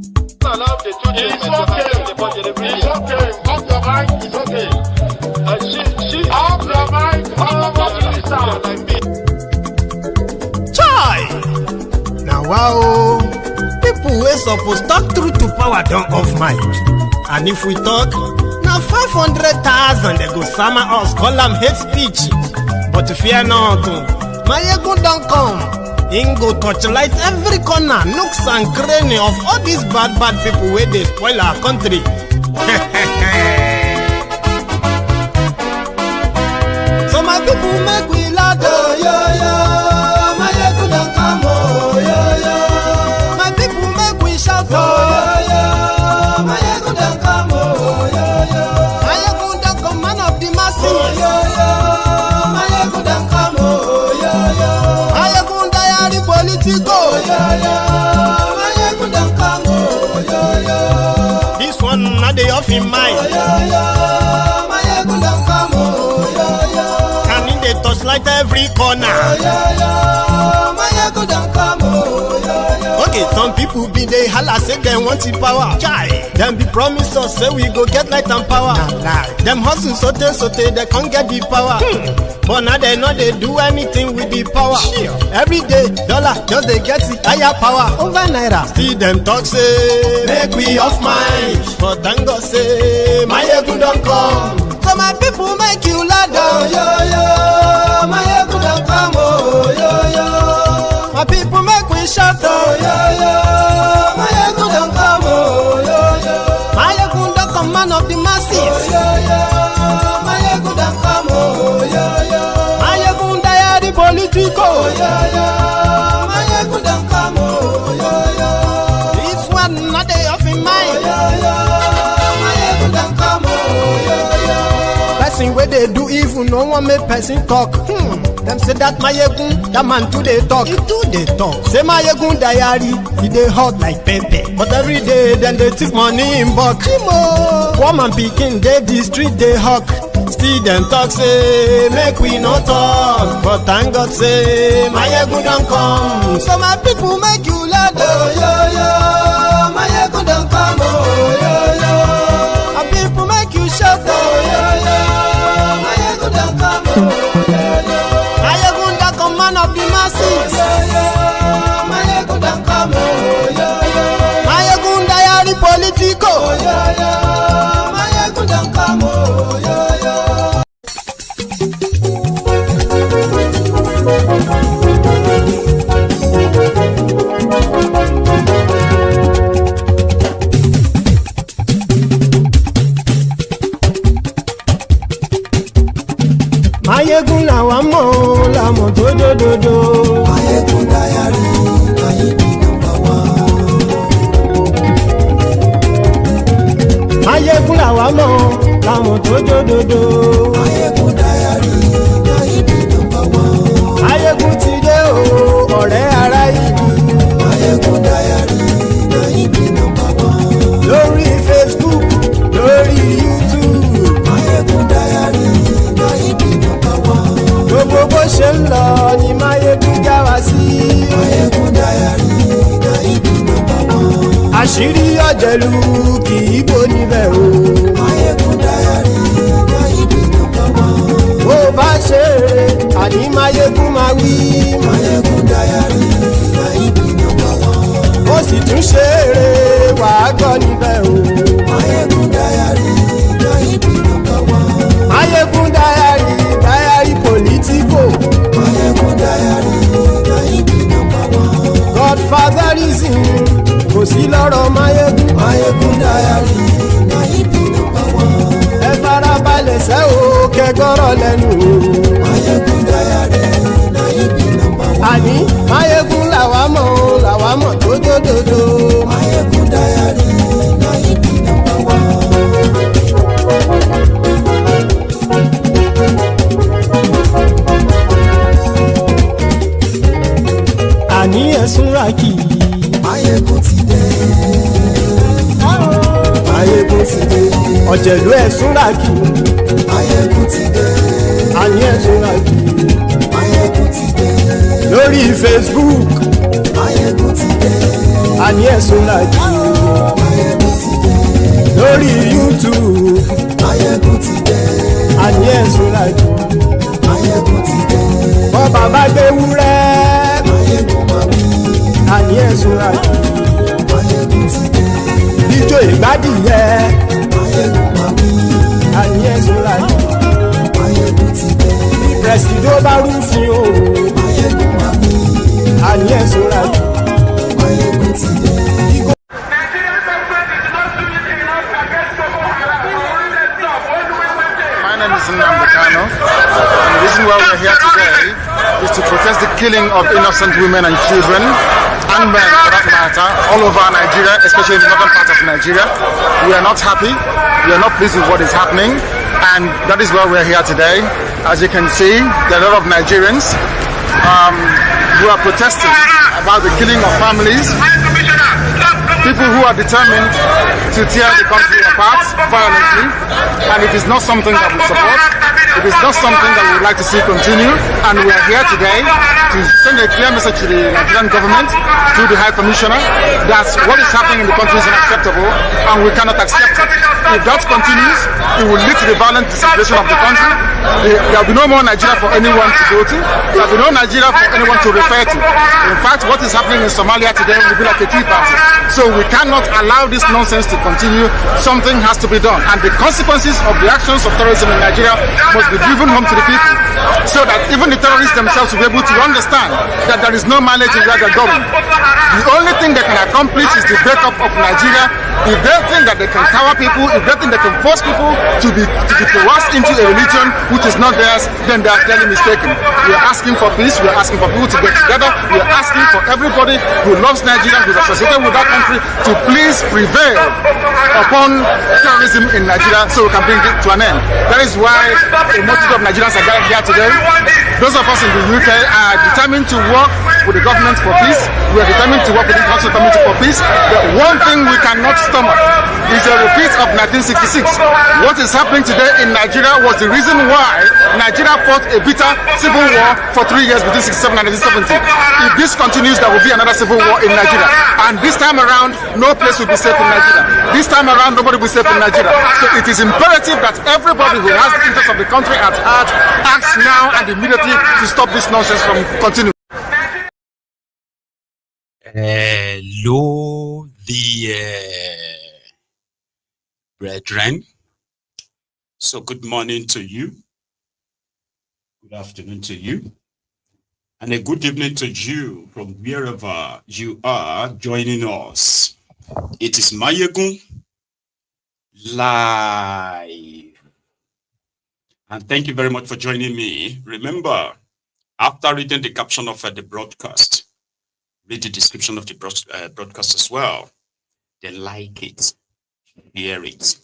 Allow the children to handle the budget every year. It's okay. Off your mind. It's okay. She Off your mind. like me. Chai! Now wow, people wey suppose talk truth to power don off mic. And if we talk, now 500,000 they go sama us, call am hate speech. But fear not, my ego don't come. Him go torchlight every corner, nooks and cranny of all these bad people where they spoil our country. So my people make we loud, oh yo yo. My ego don't come, oh yo yo. My people make we shout, oh yo yo. My ego don't come, oh yo yo. My ego don't come, man of the masses, oh yo yo. My ego don't come, oh yo yo. My ego diary politico, oh yo yo. My ego don't come, oh yo yo. This one not the off in mind, oh yo yo. My ego don't come, oh yo yo. Can in the touchlight every corner, oh yo yo. My ego don't come, oh yo yo. Okay, some people be they holla say they want the power. Chai, them be promise us say we go get light and power. Them hustle sote they can't get the power. But now they know they do anything with the power. Every day, dollar just they get the higher power over naira. See them talk say make we off mind, but thank God say my ego don't come. So my people make you loud, oh yo yo. My ego don't come, oh yo yo. My people make we shout, oh yo yo. My ego don't come, oh yo yo. My ego don't come, man of the masses, oh yo yo. My ego don't come, oh yo yo. My ego diary politico, oh yo yo. My ego don't come, oh yo yo. This one not they off in mind, oh yo yo. My ego don't come, oh yo yo. Person where they do evil, no one make person talk. Them say that my egun, that man too they talk. He too they talk. Say my egun diary, he they hot like pepper. But every day then they take money in bulk. Woman picking, they the street they hawk. Still them talk say make we no talk. But thank God say my egun don't come. So my people make you loud, oh yo yo. My egun don't come, oh yo yo. My people make you shout, oh yo yo. My egun don't come, oh yo yo. My ego don't come, man of the masses, oh yo yo. My ego don't come, oh yo yo. My ego diary politico, oh yo yo. My ego don't come, oh yo yo. Mayegun làwa mọ̀ làmọ̀ tó dòdòdò. Mayegun diary Nayibi #1. Mayegun làwa mọ̀ làmọ̀ tó dòdòdò. Mayegun diary Nayibi #1. Mayegun ti dé o ọ̀rẹ́ ara ìlú. Mayegun diary Nayibi #1. Lórí Facebook lórí YouTube. Mayegun diary Nayibi #1. Gbogbo bó ṣe ń lọ ni Mayegun já wa sí. Mayegun diary Nayibi #1. Àṣírí ọ̀jẹ̀lú kì í bò níbẹ̀ o. Mayegun diary Nayibi #1. Bó bá ṣe eré àní Mayegun máa wí. Mayegun diary Nayibi #1. Ó sì tún ṣe eré wàá gbọ́ níbẹ̀ o. Mayegun diary Nayibi #1. Mayegun diary politico. Mayegun diary Nayibi #1. Godfatherism kò sí lọ́rọ̀ Mayegun. Mayegun diary Nayibi #1. Ẹ farabalẹ̀ sẹ́ o kẹgọ́rọ̀ lẹ́nu o. Mayegun diary Nayibi #1. Àní Mayegun làwa mọ̀ tó dòdòdò. Mayegun diary Nayibi #1. Àní ẹ̀sùn ràkì. Mayegun ti dé. Mayegun ti dé. Ọ̀jẹ̀lú ẹ̀sùn ràkì. Mayegun ti dé. Àní ẹ̀sùn ràkì. Mayegun ti dé. Lórí Facebook. Mayegun ti dé. Àní ẹ̀sùn ràkì. lórí YouTube àní ẹ̀sùn lájú bọ́ bàbá gbé wúrẹ́ àní ẹ̀sùn lájú ijó ìgbádìyẹ àní ẹ̀sùn lájú pẹ̀sìdó bá rúfin o àní ẹ̀sùn lájú. And the reason why we're here today is to protest the killing of innocent women and children and men, for that matter, all over Nigeria, especially in the northern part of Nigeria. We are not happy. We are not pleased with what is happening, and that is why we're here today. As you can see, there are a lot of Nigerians who are protesting about the killing of families, people who are determined to tear the country apart violently, and it is not something that we support. It is not something that we would like to see continue, and we are here today to send a clear message to the Nigerian government, to the High Commissioner, that what is happening in the country is unacceptable, and we cannot accept it. If that continues, it will lead to the violent disintegration of the country. There will be no more Nigeria for anyone to go to. There will be no Nigeria for anyone to refer to. In fact, what is happening in Somalia today will be like a tea party. So we cannot allow this nonsense to continue. Something has to be done, and the consequences of the actions of terrorism in Nigeria must be driven home to the people, so that even the terrorists themselves will be able to understand that there is no mileage in where they're going. The only thing they can accomplish is the breakup of Nigeria. If they think that they can cower people, if they think they can force people to be coerced into a religion which is not theirs, then they are clearly mistaken. We are asking for peace. We are asking for people to get together. We are asking for everybody who loves Nigeria, who is associated with that country, to please prevail upon terrorism in Nigeria so we can bring it to an end. That is why a multitude of Nigerians are gathered here today. Those of us in the UK are determined to work with the government for peace. We are determined to work with the international community for peace. The one thing we cannot stomach is a repeat of 1966. What is happening today in Nigeria was the reason why Nigeria fought a bitter civil war for 3 years between 1967 and 1970. If this continues, there will be another civil war in Nigeria. And this time around, no place will be safe in Nigeria. This time around, nobody will be safe in Nigeria. So it is imperative that everybody who has the interest of the country at heart acts now and immediately to stop this nonsense from continuing. Hello, the brethren. So good morning to you, good afternoon to you, and a good evening to you from wherever you are joining us. It is Mayegun live, and thank you very much for joining me. Remember, after reading the caption of the broadcast, read the description of the broadcast as well. Then like it, share it.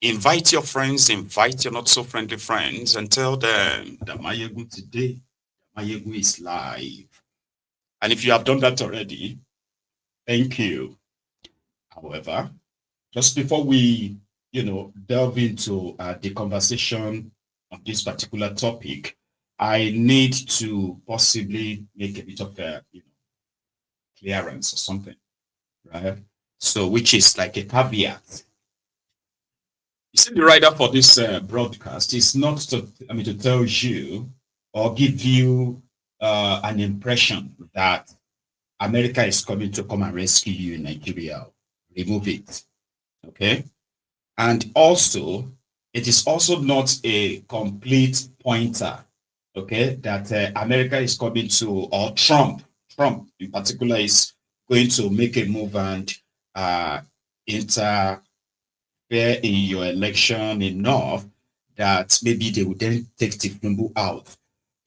Invite your friends, invite your not so friendly friends, and tell them that Mayegun today, Mayegun is live. And if you have done that already, thank you. However, just before we, delve into the conversation on this particular topic, I need to possibly make a bit of clearance or something, right? So, which is like a caveat. You see, the writer for this broadcast is not to tell you or give you an impression that America is coming to come and rescue you in Nigeria. Remove it, okay? And also, it is also not a complete pointer, okay, that America is coming to, or Trump in particular is going to make a move and interfere in your election enough that maybe they will then take Tinubu out.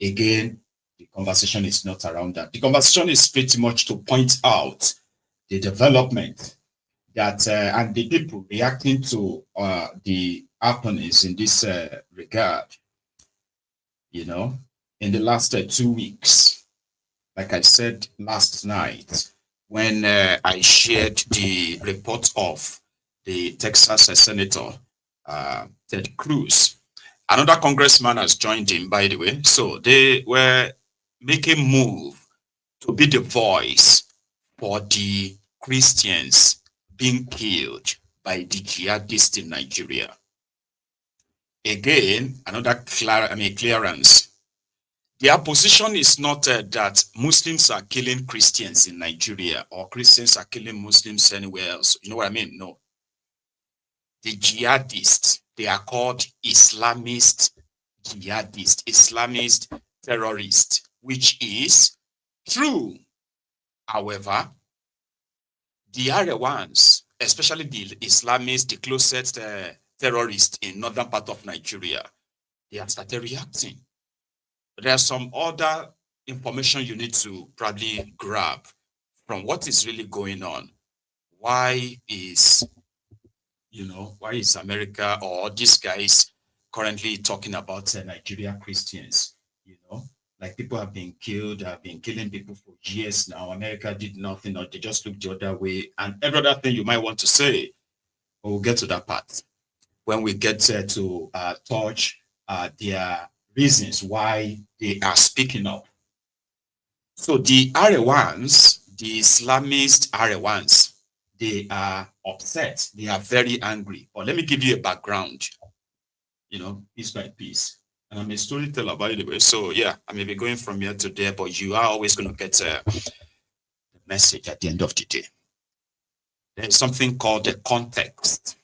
Again, the conversation is not around that. The conversation is pretty much to point out the development that and the people reacting to the happenings in this regard, in the last 2 weeks. Like I said last night, when I shared the report of the Texas Senator, Ted Cruz. Another congressman has joined him, by the way. So they were making move to be the voice for the Christians being killed by the jihadists in Nigeria. Again, another clearance. Their position is not that Muslims are killing Christians in Nigeria or Christians are killing Muslims anywhere else. You know what I mean? No. The jihadists, they are called Islamist jihadists, Islamist terrorists, which is true. However, the Arewans, especially the Islamists, the closest terrorists in northern part of Nigeria, they have started reacting. But there's some other information you need to probably grab from what is really going on. Why is America or these guys currently talking about Nigeria Christians? Like people have been killed, have been killing people for years now. America did nothing, or they just looked the other way, and every other thing you might want to say. But we'll get to that part when we get to touch their reasons why they are speaking up. So the Arewans, the Islamist Arewans, they are upset. They are very angry. But let me give you a background, piece by piece. And I'm a storyteller, by the way. So yeah, I may be going from here to there, but you are always going to get the message at the end of the day. There's something called the context.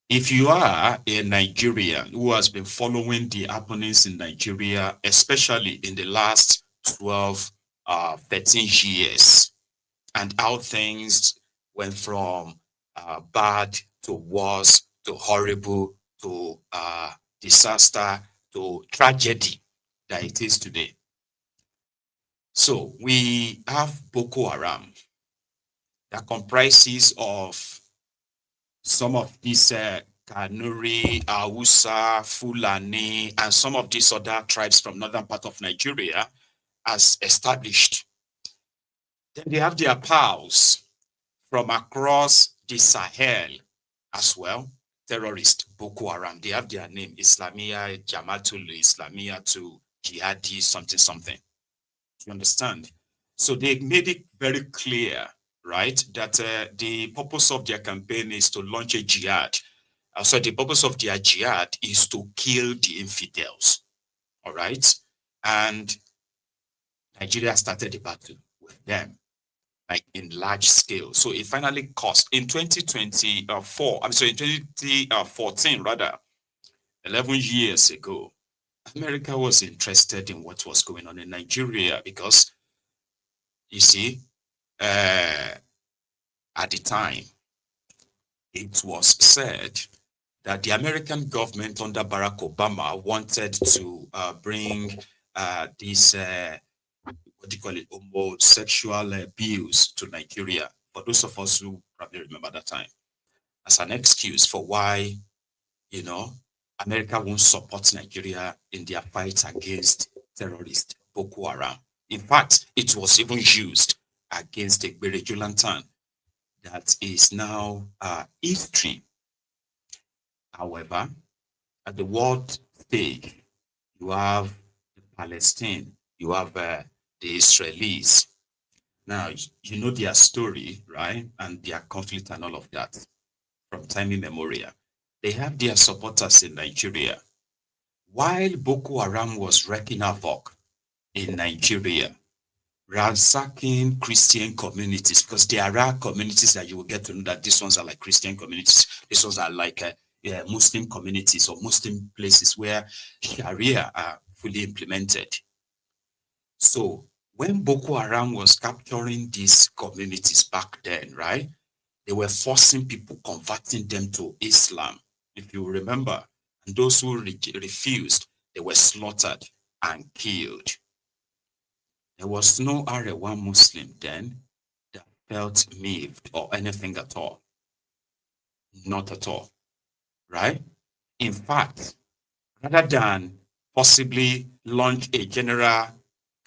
If you are a Nigerian who has been following the happenings in Nigeria, especially in the last 12, 13 years, and how things went from bad to worse to horrible to disaster to tragedy that it is today. So we have Boko Haram that comprises of some of these Kanuri, Hausa, Fulani, and some of these other tribes from northern part of Nigeria as established. Then they have their pals from across the Sahel as well, terrorist Boko Haram. They have their name, Islamia, Jamaatul Islamia to Jihadi, something. You understand? So they made it very clear, right, that the purpose of their campaign is to launch a jihad. So the purpose of their jihad is to kill the infidels, all right? And Nigeria started the battle with them, like in large scale. So it finally cost in 2014, rather, 11 years ago, America was interested in what was going on in Nigeria because, you see, at the time, it was said that the American government under Barack Obama wanted to bring this, what do you call it, homosexual bills to Nigeria. For those of us who probably remember that time, as an excuse for why, America won't support Nigeria in their fight against terrorist Boko Haram. In fact, it was even used against the Berejulantan that is now history. However, at the world stage, you have Palestine, you have the Israelis. Now, you know their story, right? And their conflict and all of that from time immemorial. They have their supporters in Nigeria. While Boko Haram was wreaking havoc in Nigeria, ransacking Christian communities, because there are communities that you will get to know that these ones are like Christian communities, these ones are like Muslim communities or Muslim places where Sharia are fully implemented. So when Boko Haram was capturing these communities back then, right, they were forcing people, converting them to Islam, if you remember. And those who refused, they were slaughtered and killed. There was no Arewa Muslim then that felt moved or anything at all. Not at all, right? In fact, rather than possibly launch a general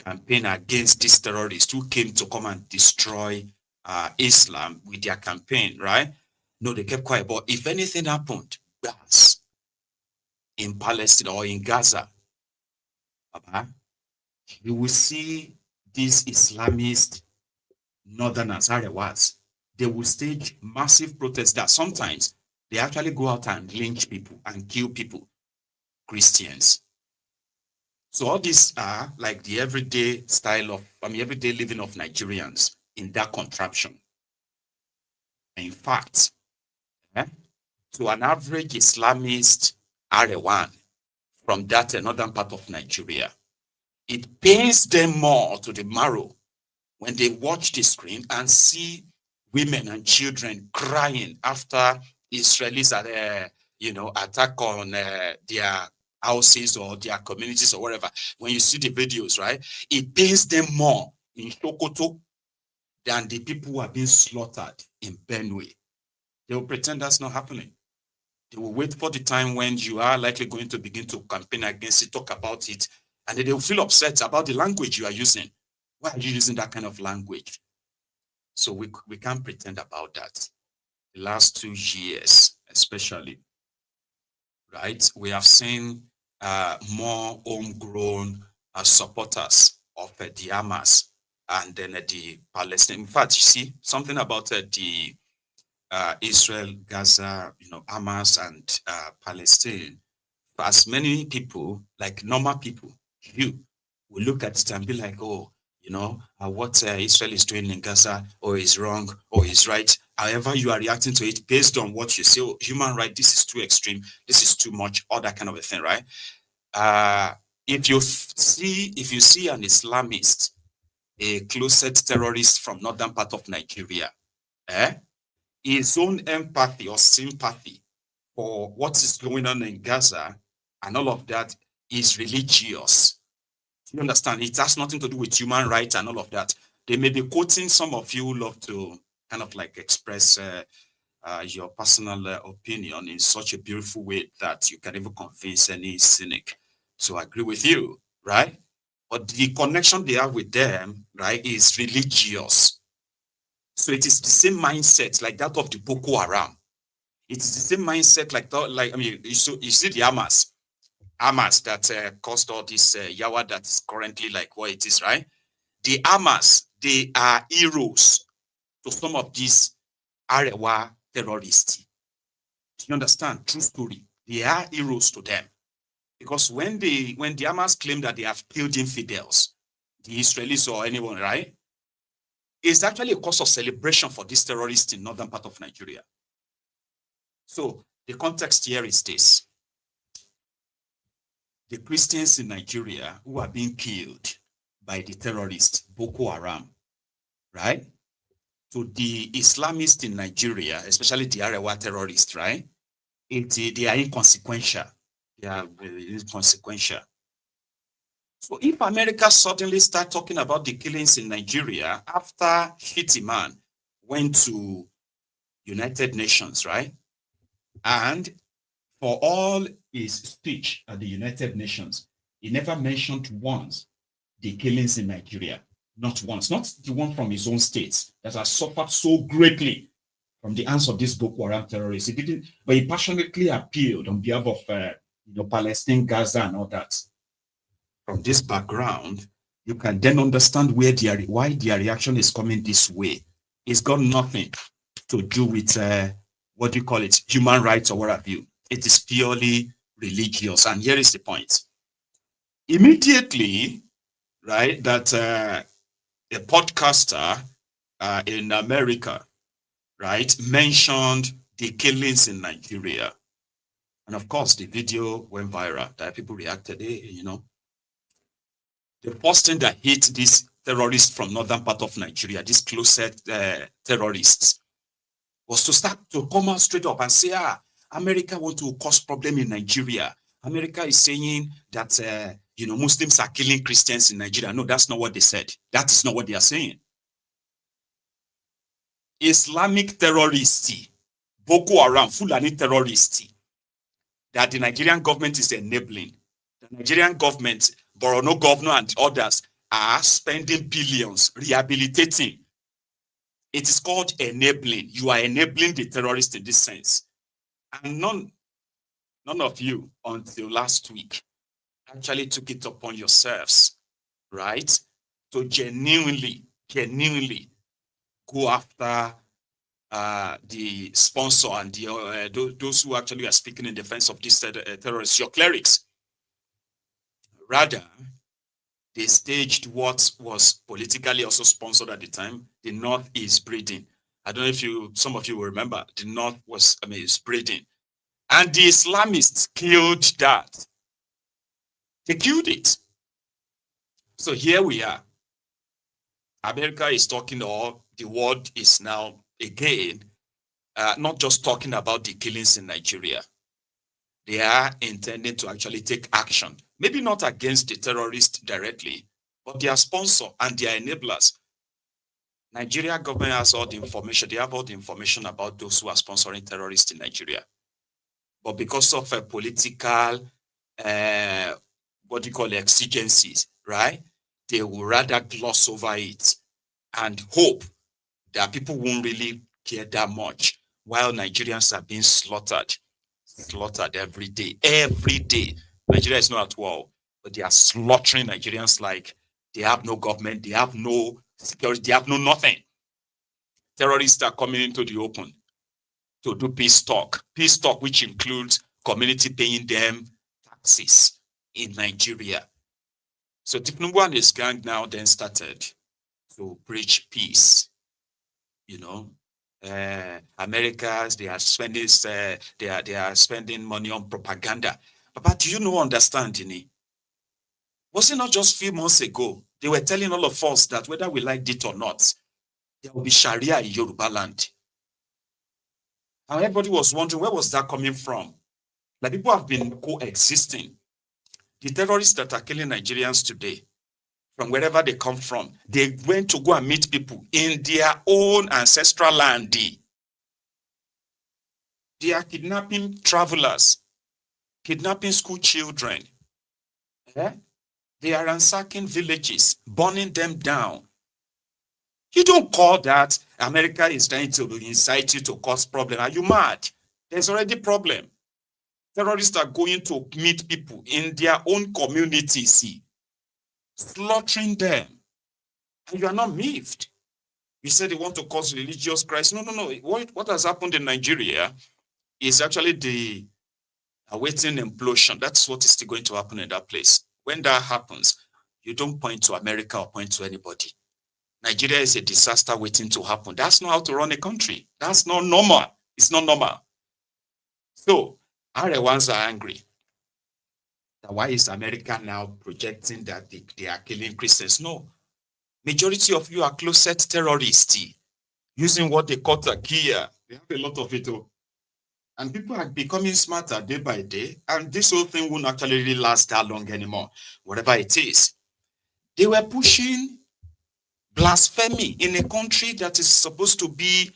campaign against these terrorists who came to come and destroy Islam with their campaign, right? No, they kept quiet. But if anything happened, in Palestine or in Gaza, you will see these Islamist northerners, Arewas, they will stage massive protests that sometimes they actually go out and lynch people and kill people, Christians. So all these are like the everyday style of, everyday living of Nigerians in that contraption. In fact, to an average Islamist Arewan from that northern part of Nigeria, it pains them more to the marrow when they watch the screen and see women and children crying after Israelis are, attack on their houses or their communities or whatever. When you see the videos, right, it pains them more in Sokoto than the people who are being slaughtered in Benue. They will pretend that's not happening. They will wait for the time when you are likely going to begin to campaign against it, talk about it, and then they will feel upset about the language you are using. Why are you using that kind of language? So we can't pretend about that. The last 2 years, especially, right? We have seen more homegrown supporters of the Hamas and then the Palestine. In fact, you see something about the Israel, Gaza, Hamas and Palestine. As many people, like normal people, you will look at it and be like, oh, what Israel is doing in Gaza, or is wrong, or is right. However, you are reacting to it based on what you say. Oh, human right, this is too extreme, this is too much, all that kind of a thing, right? If you see an Islamist, a closet terrorist from northern part of Nigeria, his own empathy or sympathy for what is going on in Gaza and all of that is religious. You understand? It has nothing to do with human rights and all of that. They may be quoting, some of you love to kind of like express your personal opinion in such a beautiful way that you can even convince any cynic to agree with you, right? But the connection they have with them, right, is religious. So it is the same mindset like that of the Boko Haram. It is the same mindset like that, you see the Hamas that caused all this yawa that is currently like what it is, right? The Hamas, they are heroes to some of these Arewa terrorists. Do you understand? True story. They are heroes to them. Because when the Hamas claim that they have killed infidels, the Israelis or anyone, right? It's actually a cause of celebration for these terrorists in northern part of Nigeria. So the context here is this. The Christians in Nigeria who are being killed by the terrorists, Boko Haram, right? So the Islamists in Nigeria, especially the Arewa terrorists, right? They are inconsequential. They are inconsequential. So if America suddenly start talking about the killings in Nigeria after Shitty Man went to United Nations, right? And for all his speech at the United Nations, he never mentioned once the killings in Nigeria. Not once, not the one from his own states that has suffered so greatly from the hands of these Boko Haram terrorists. He didn't, but he passionately appealed on behalf of Palestine, Gaza, and all that. From this background, you can then understand why their reaction is coming this way. It's got nothing to do with what do you call it, human rights or what have you. It is purely religious. And here is the point. Immediately, right, that a podcaster in America, right, mentioned the killings in Nigeria. And of course, the video went viral. That people reacted, The first thing that hit these terrorists from northern part of Nigeria, these closet terrorists, was to start to come out straight up and say, America want to cause problem in Nigeria. America is saying that, Muslims are killing Christians in Nigeria. No, that's not what they said. That is not what they are saying. Islamic terrorists, Boko Haram, Fulani terrorists, that the Nigerian government is enabling. The Nigerian government, Borno governor and others are spending billions rehabilitating. It is called enabling. You are enabling the terrorists in this sense. And none of you until last week actually took it upon yourselves, right, to genuinely go after the sponsor and those who actually are speaking in defense of these terrorists, your clerics. Rather, they staged what was politically also sponsored at the time, the Northeast breeding. I don't know if some of you will remember, the North was, breeding. And the Islamists killed that. They killed it. So here we are. America is talking, or the world is now again, not just talking about the killings in Nigeria. They are intending to actually take action. Maybe not against the terrorists directly, but their sponsor and their enablers. Nigeria government has all the information. They have all the information about those who are sponsoring terrorists in Nigeria. But because of political, exigencies, right? They will rather gloss over it and hope that people won't really care that much while Nigerians are being slaughtered every day. Every day. Nigeria is not at war, but they are slaughtering Nigerians like they have no government, they have no security, they have no nothing. Terrorists are coming into the open to do peace talk, which includes community paying them taxes in Nigeria. So Tinubu and his gang now then started to preach peace. Americans, they are spending they are spending money on propaganda. But do you understand, Dini? Was it not just a few months ago they were telling all of us that whether we liked it or not, there will be Sharia in Yoruba land? And everybody was wondering, where was that coming from? Like, people have been coexisting. The terrorists that are killing Nigerians today, from wherever they come from, they went to go and meet people in their own ancestral land. They are kidnapping travelers, kidnapping school children. They are ransacking villages, burning them down. You don't call that America is trying to incite you to cause problem. Are you mad? There's already problem. Terrorists are going to meet people in their own communities, slaughtering them. And you are not miffed. You said they want to cause religious crisis. No. What has happened in Nigeria is actually the awaiting implosion. That's what is still going to happen in that place. When that happens, you don't point to America or point to anybody. Nigeria is a disaster waiting to happen. That's not how to run a country. That's not normal. It's not normal. So, Arewans are angry. Why is America now projecting that they are killing Christians? No. Majority of you are closet terrorists using what they call takia. They have a lot of it. And people are becoming smarter day by day. And this whole thing won't actually really last that long anymore. Whatever it is. They were pushing blasphemy in a country that is supposed to be,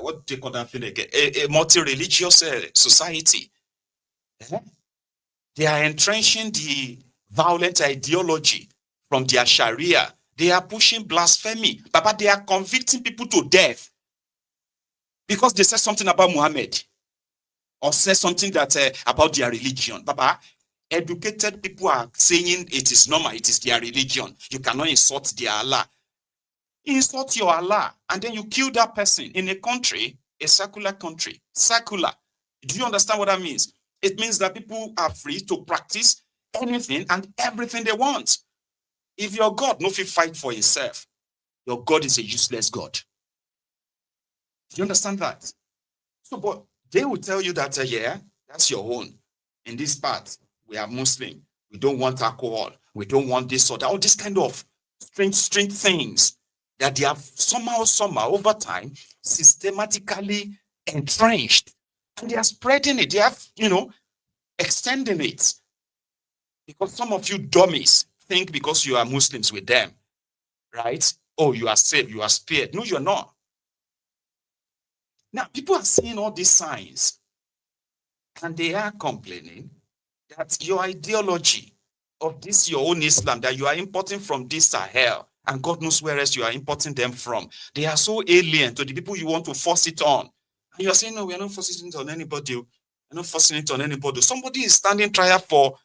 what they call that thing again? A multi-religious society. They are entrenching the violent ideology from their Sharia. They are pushing blasphemy. But they are convicting people to death because they said something about Muhammad or said something that about their religion. Baba, educated people are saying it is normal, it is their religion. You cannot insult their Allah. Insult your Allah, and then you kill that person in a country, a secular country. Secular. Do you understand what that means? It means that people are free to practice anything and everything they want. If your God no fit fight for himself, your God is a useless God. Do you understand that? So, but they will tell you that, yeah, that's your own. In this part, we are Muslim. We don't want alcohol. We don't want this or that. All these kind of strange things that they have somehow over time systematically entrenched. And they are spreading it. They have, extending it. Because some of you dummies think because you are Muslims with them, right? Oh, you are saved, you are spared. No, you're not. Now, people are seeing all these signs and they are complaining that your ideology of this, your own Islam, that you are importing from this Sahel, and God knows where else you are importing them from. They are so alien to the people you want to force it on. And you are saying, no, we are not forcing it on anybody. We're not forcing it on anybody. Somebody is standing trial for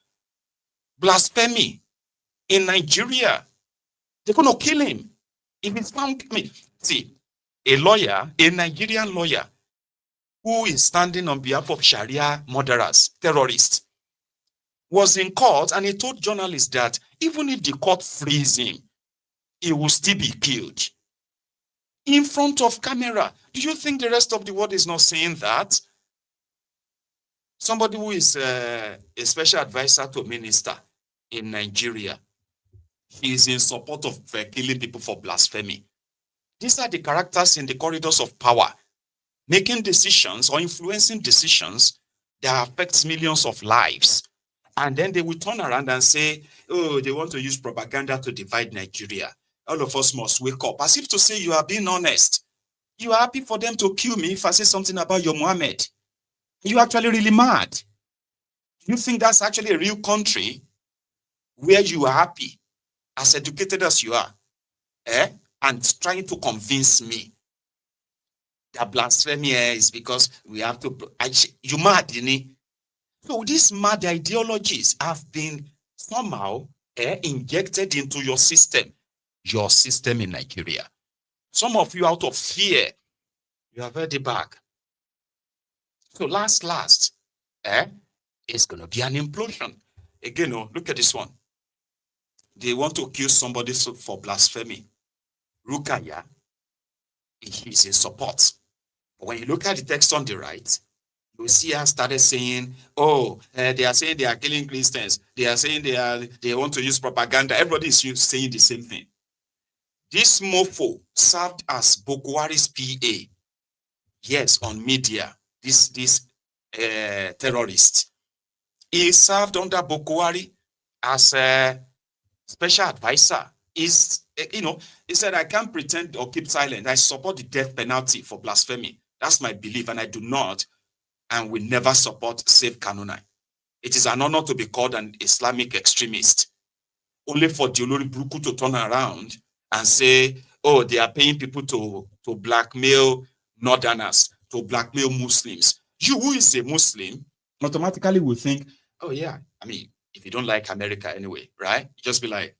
blasphemy in Nigeria. They're going to kill him. If it's found, see, a lawyer, a Nigerian lawyer, who is standing on behalf of Sharia murderers, terrorists, was in court and he told journalists that even if the court frees him, he will still be killed. In front of camera. Do you think the rest of the world is not saying that? Somebody who is a special advisor to minister in Nigeria, he is in support of killing people for blasphemy. These are the characters in the corridors of power, making decisions or influencing decisions that affects millions of lives. And then they will turn around and say, oh, they want to use propaganda to divide Nigeria. All of us must wake up, as if to say you are being honest. You are happy for them to kill me if I say something about your Muhammad. You're actually really mad. You think that's actually a real country where you are happy, as educated as you are, and trying to convince me that blasphemy is because we have to... You mad, Dini? So these mad ideologies have been somehow injected into your system in Nigeria. Some of you, out of fear, you have heard it back. So last, it's going to be an implosion. Again, look at this one. They want to accuse somebody for blasphemy. Rukaya, he's in support. But when you look at the text on the right, you see her started saying, oh, they are saying they are killing Christians. They are saying they want to use propaganda. Everybody is saying the same thing. This mofo served as Boko Haram's PA. Yes, on media. This terrorist. He served under Boko Haram as a special advisor. He said, I can't pretend or keep silent. I support the death penalty for blasphemy. That's my belief, and I do not and will never support Safe Kanunai. It is an honor to be called an Islamic extremist. Only for the Olori Buruku to turn around and say, oh, they are paying people to blackmail northerners, to blackmail Muslims. You, who is a Muslim, automatically will think, oh yeah, I mean, if you don't like America anyway, right? You just be like,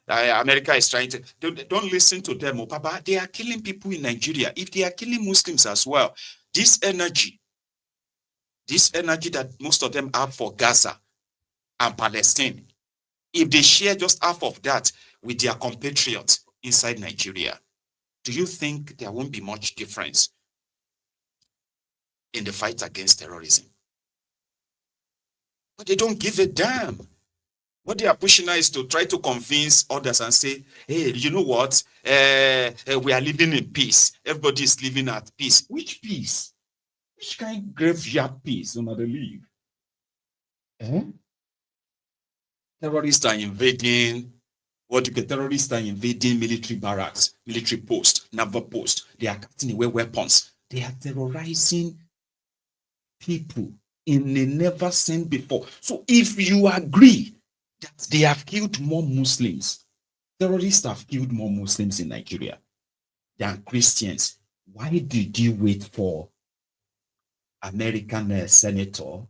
America is trying to... Don't listen to them, Papa. They are killing people in Nigeria. If they are killing Muslims as well, this energy that most of them have for Gaza and Palestine, if they share just half of that with their compatriots inside Nigeria, do you think there won't be much difference in the fight against terrorism? But they don't give a damn. What they are pushing now is to try to convince others and say, hey, you know what? We are living in peace. Everybody is living at peace. Which peace? Which kind of graveyard peace do they live? Terrorists are invading. Terrorists are invading military barracks, military posts, naval posts. They are cutting away weapons. They are terrorizing people in a never seen before. So if you agree that they have killed more Muslims, terrorists have killed more Muslims in Nigeria than Christians, why did you wait for American senator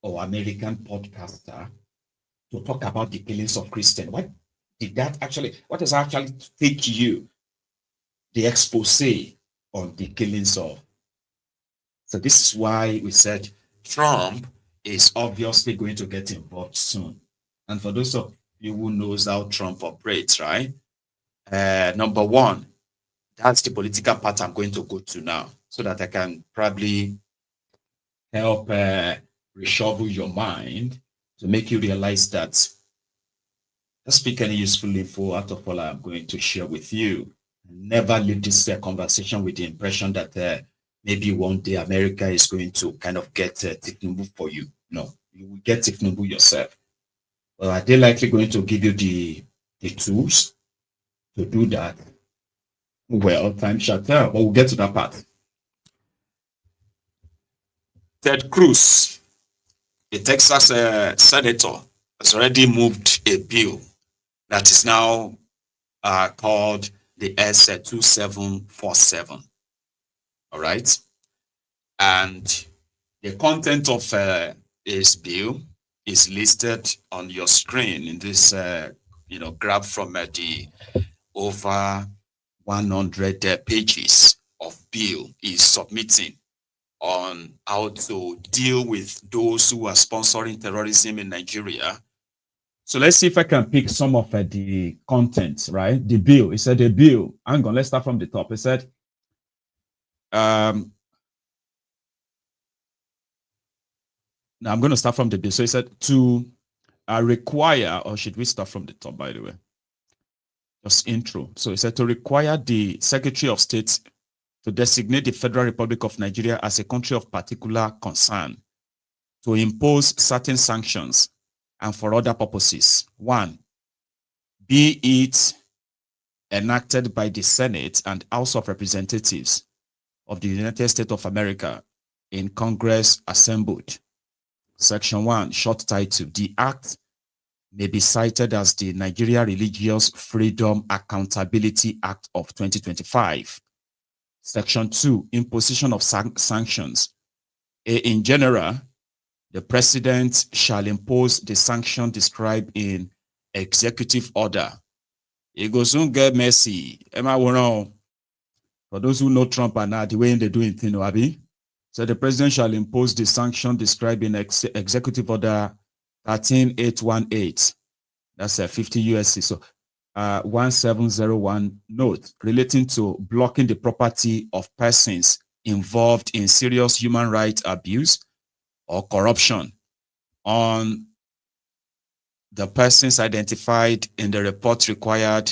or American podcaster to talk about the killings of Christians? What does actually take you the expose on the killings of? So this is why we said Trump is obviously going to get involved soon. And for those of you who knows how Trump operates, right? Number one, that's the political part I'm going to go to now, so that I can probably help reshuffle your mind to make you realize that let's speak any useful info out of all I'm going to share with you. Never leave this conversation with the impression that maybe one day America is going to kind of get Tinubu for you. No, you will get Tinubu yourself. Well, are they likely going to give you the tools to do that? Well, time shall tell, but we'll get to that part. Ted Cruz, a Texas senator, has already moved a bill that is now called the S2747. All right. And the content of this bill is listed on your screen in this, grab from the over 100 pages of bill is submitting on how to deal with those who are sponsoring terrorism in Nigeria. So let's see if I can pick some of the contents, right? The bill. It said the bill. Hang on, let's start from the top. It said, now I'm going to start from the bill. So it said to require, or should we start from the top, by the way? Just intro. So it said to require the Secretary of State to designate the Federal Republic of Nigeria as a country of particular concern, to impose certain sanctions and for other purposes. 1, be it enacted by the Senate and House of Representatives of the United States of America in Congress assembled. Section 1, short title, the act may be cited as the Nigeria Religious Freedom Accountability Act of 2025. Section 2, imposition of sanctions. In general, the president shall impose the sanction described in executive order. It goes soon get messy. For those who know Trump and now the way they're doing things, Abi. So the president shall impose the sanction described in executive order 13818. That's a 50 USC. So 1701 note relating to blocking the property of persons involved in serious human rights abuse or corruption on the persons identified in the report required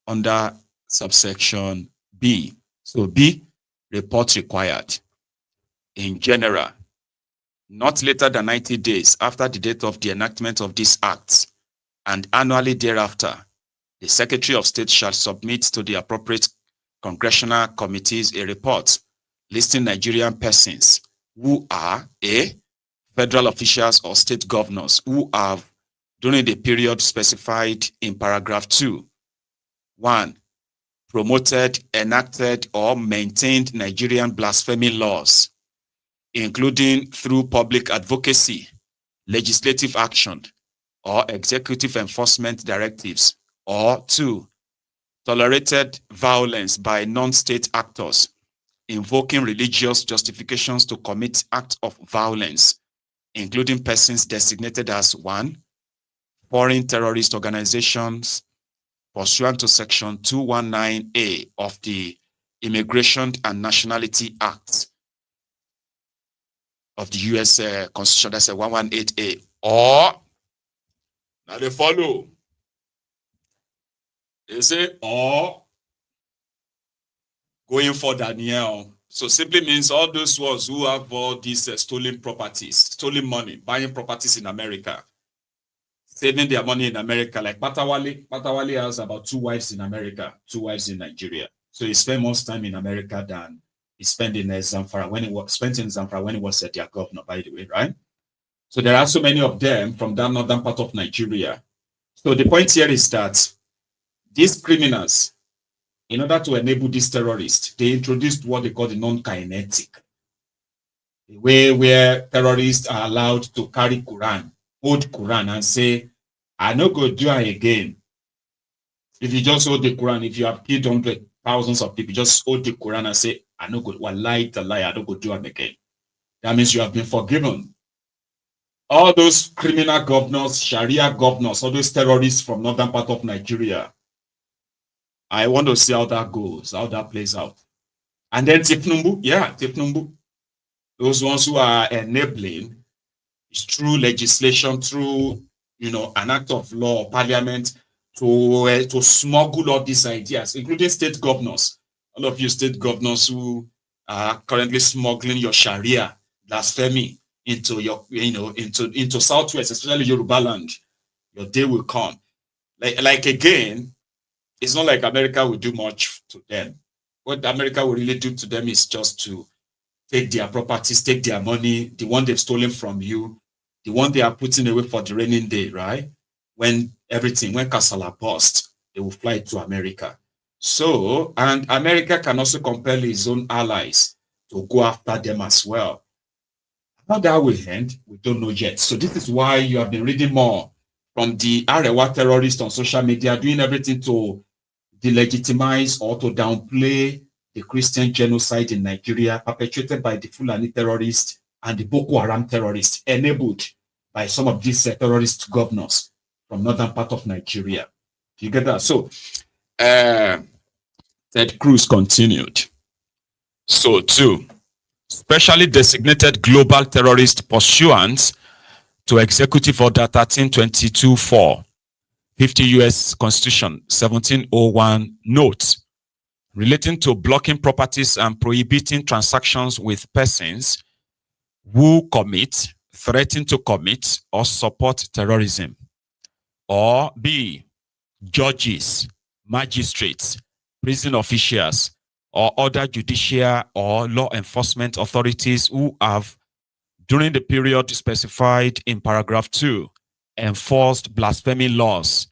under subsection B. So B, report required. In general, not later than 90 days after the date of the enactment of this act, and annually thereafter, the Secretary of State shall submit to the appropriate congressional committees a report listing Nigerian persons who are A, federal officials or state governors who have, during the period specified in paragraph 2, 1, promoted, enacted, or maintained Nigerian blasphemy laws, including through public advocacy, legislative action, or executive enforcement directives, or 2, tolerated violence by non-state actors, invoking religious justifications to commit acts of violence, including persons designated as 1, foreign terrorist organizations, pursuant to Section 219A of the Immigration and Nationality Act of the U.S. Constitution, that's a 118A, or, now they follow, they say, or, going for Daniel. So simply means all those ones who have all these stolen properties, stolen money, buying properties in America, saving their money in America. Like Patawale has about 2 wives in America, 2 wives in Nigeria. So he spent most time in America than he spent in Zamfara when he was their governor, by the way, right? So there are so many of them from that northern part of Nigeria. So the point here is that these criminals, in order to enable these terrorists, they introduced what they call the non-kinetic, the way where terrorists are allowed to carry Quran, hold Quran and say, I no go do it again. If you just hold the Quran, if you have killed hundreds, thousands of people, just hold the Quran and say, I no go, wallahi tallahi, I don't go do it again. That means you have been forgiven. All those criminal governors, Sharia governors, all those terrorists from northern part of Nigeria, I want to see how that goes, how that plays out. And then Tinubu, those ones who are enabling, is through legislation, through an act of law, parliament, to smuggle all these ideas, including state governors. All of you state governors who are currently smuggling your Sharia, blasphemy, into your, into Southwest, especially Yoruba land. Your day will come. Like again, it's not like America will do much to them. What America will really do to them is just to take their properties, take their money, the one they've stolen from you, the one they are putting away for the raining day, right? When Kasala bursts, they will fly to America. So, and America can also compel its own allies to go after them as well. How that will end, we don't know yet. So this is why you have been reading more from the Arewa terrorists on social media, doing everything to delegitimize or to downplay the Christian genocide in Nigeria perpetrated by the Fulani terrorists and the Boko Haram terrorists, enabled by some of these terrorist governors from northern part of Nigeria. Do you get that? So, Ted Cruz continued. So, too, specially designated global terrorist pursuant to Executive Order 1322-4, 50 U.S. Constitution 1701 notes relating to blocking properties and prohibiting transactions with persons who commit, threaten to commit, or support terrorism, or B, judges, magistrates, prison officials, or other judicial or law enforcement authorities who have, during the period specified in paragraph 2, enforced blasphemy laws,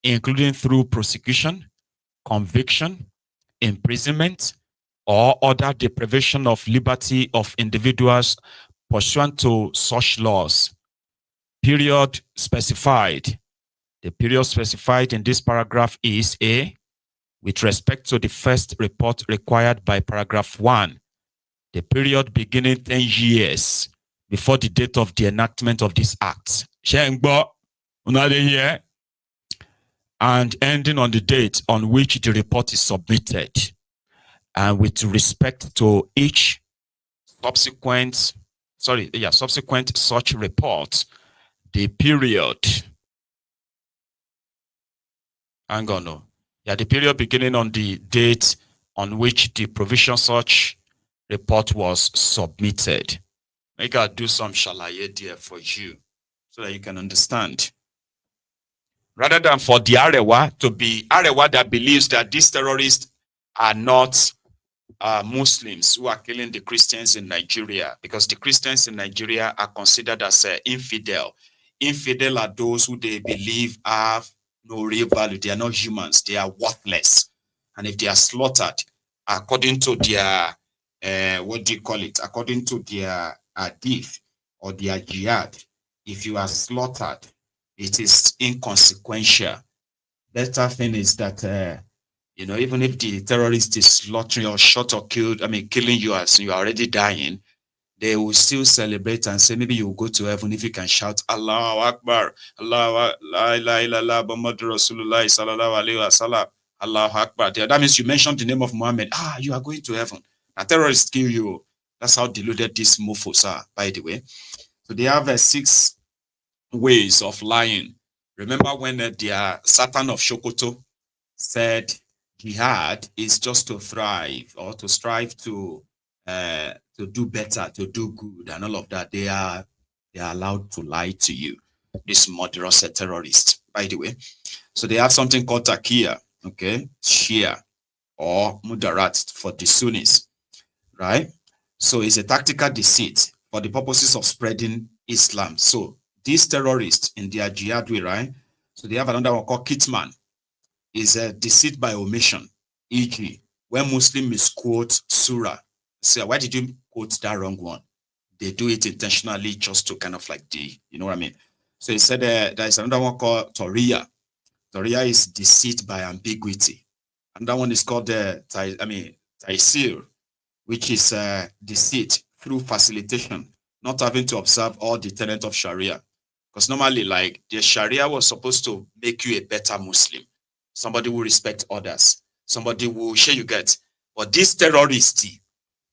including through prosecution, conviction, imprisonment, or other deprivation of liberty of individuals pursuant to such laws. Period specified. The period specified in this paragraph is A, with respect to the first report required by paragraph 1, the period beginning 10 years before the date of the enactment of this act, and ending on the date on which the report is submitted, and with respect to each subsequent such report, the period, the period beginning on the date on which the provision such report was submitted. Make I do some shalaye there for you so that you can understand. Rather than for the Arewa to be Arewa that believes that these terrorists are not Muslims who are killing the Christians in Nigeria, because the Christians in Nigeria are considered as infidel. Infidel are those who they believe have no real value. They are not humans. They are worthless. And if they are slaughtered, according to their, according to their hadith or their jihad, if you are slaughtered, it is inconsequential. Better thing is that, even if the terrorist is slaughtering or shot or killed, killing you as you are already dying, they will still celebrate and say, maybe you will go to heaven if you can shout, Allahu Akbar, Allahu Muhammad Rasulullah sallallahu alayhi wa sallam, Allahu Akbar. That means you mentioned the name of Muhammad. You are going to heaven. A terrorist kill you. That's how deluded these mofos are, by the way. So they have 6 ways of lying. Remember when the Satan of Shokoto said jihad is just to thrive or to strive to do better, to do good, and all of that. They are allowed to lie to you. This murderous terrorist, by the way. So they have something called Takia, okay, Shia or Mudarat for the Sunnis, right? So it's a tactical deceit for the purposes of spreading Islam. So these terrorists in their jihad way, right? So they have another one called Kitman. Is a deceit by omission, e.g., when Muslim misquote Surah. Say, why did you quote that wrong one? They do it intentionally just to kind of like you know what I mean? So he said there's another one called Toriya. Toriya is deceit by ambiguity. Another one is called Taisir, which is deceit through facilitation, not having to observe all the tenets of Sharia. Because normally, like, the Sharia was supposed to make you a better Muslim. Somebody will respect others. Somebody will share you get. But this terrorists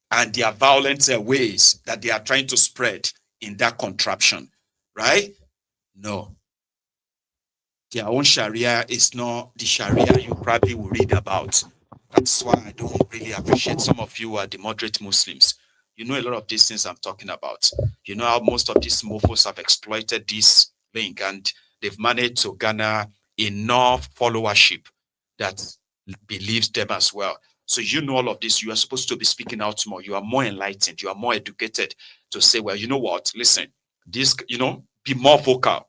and their violent ways that they are trying to spread in that contraption, right? No. Their own Sharia is not the Sharia you probably will read about. That's why I don't really appreciate some of you are the moderate Muslims. You know a lot of these things I'm talking about. You know how most of these mofos have exploited this link and they've managed to garner enough followership that believes them as well. So you know all of this. You are supposed to be speaking out more. You are more enlightened. You are more educated to say, well, you know what? Listen, this, be more vocal.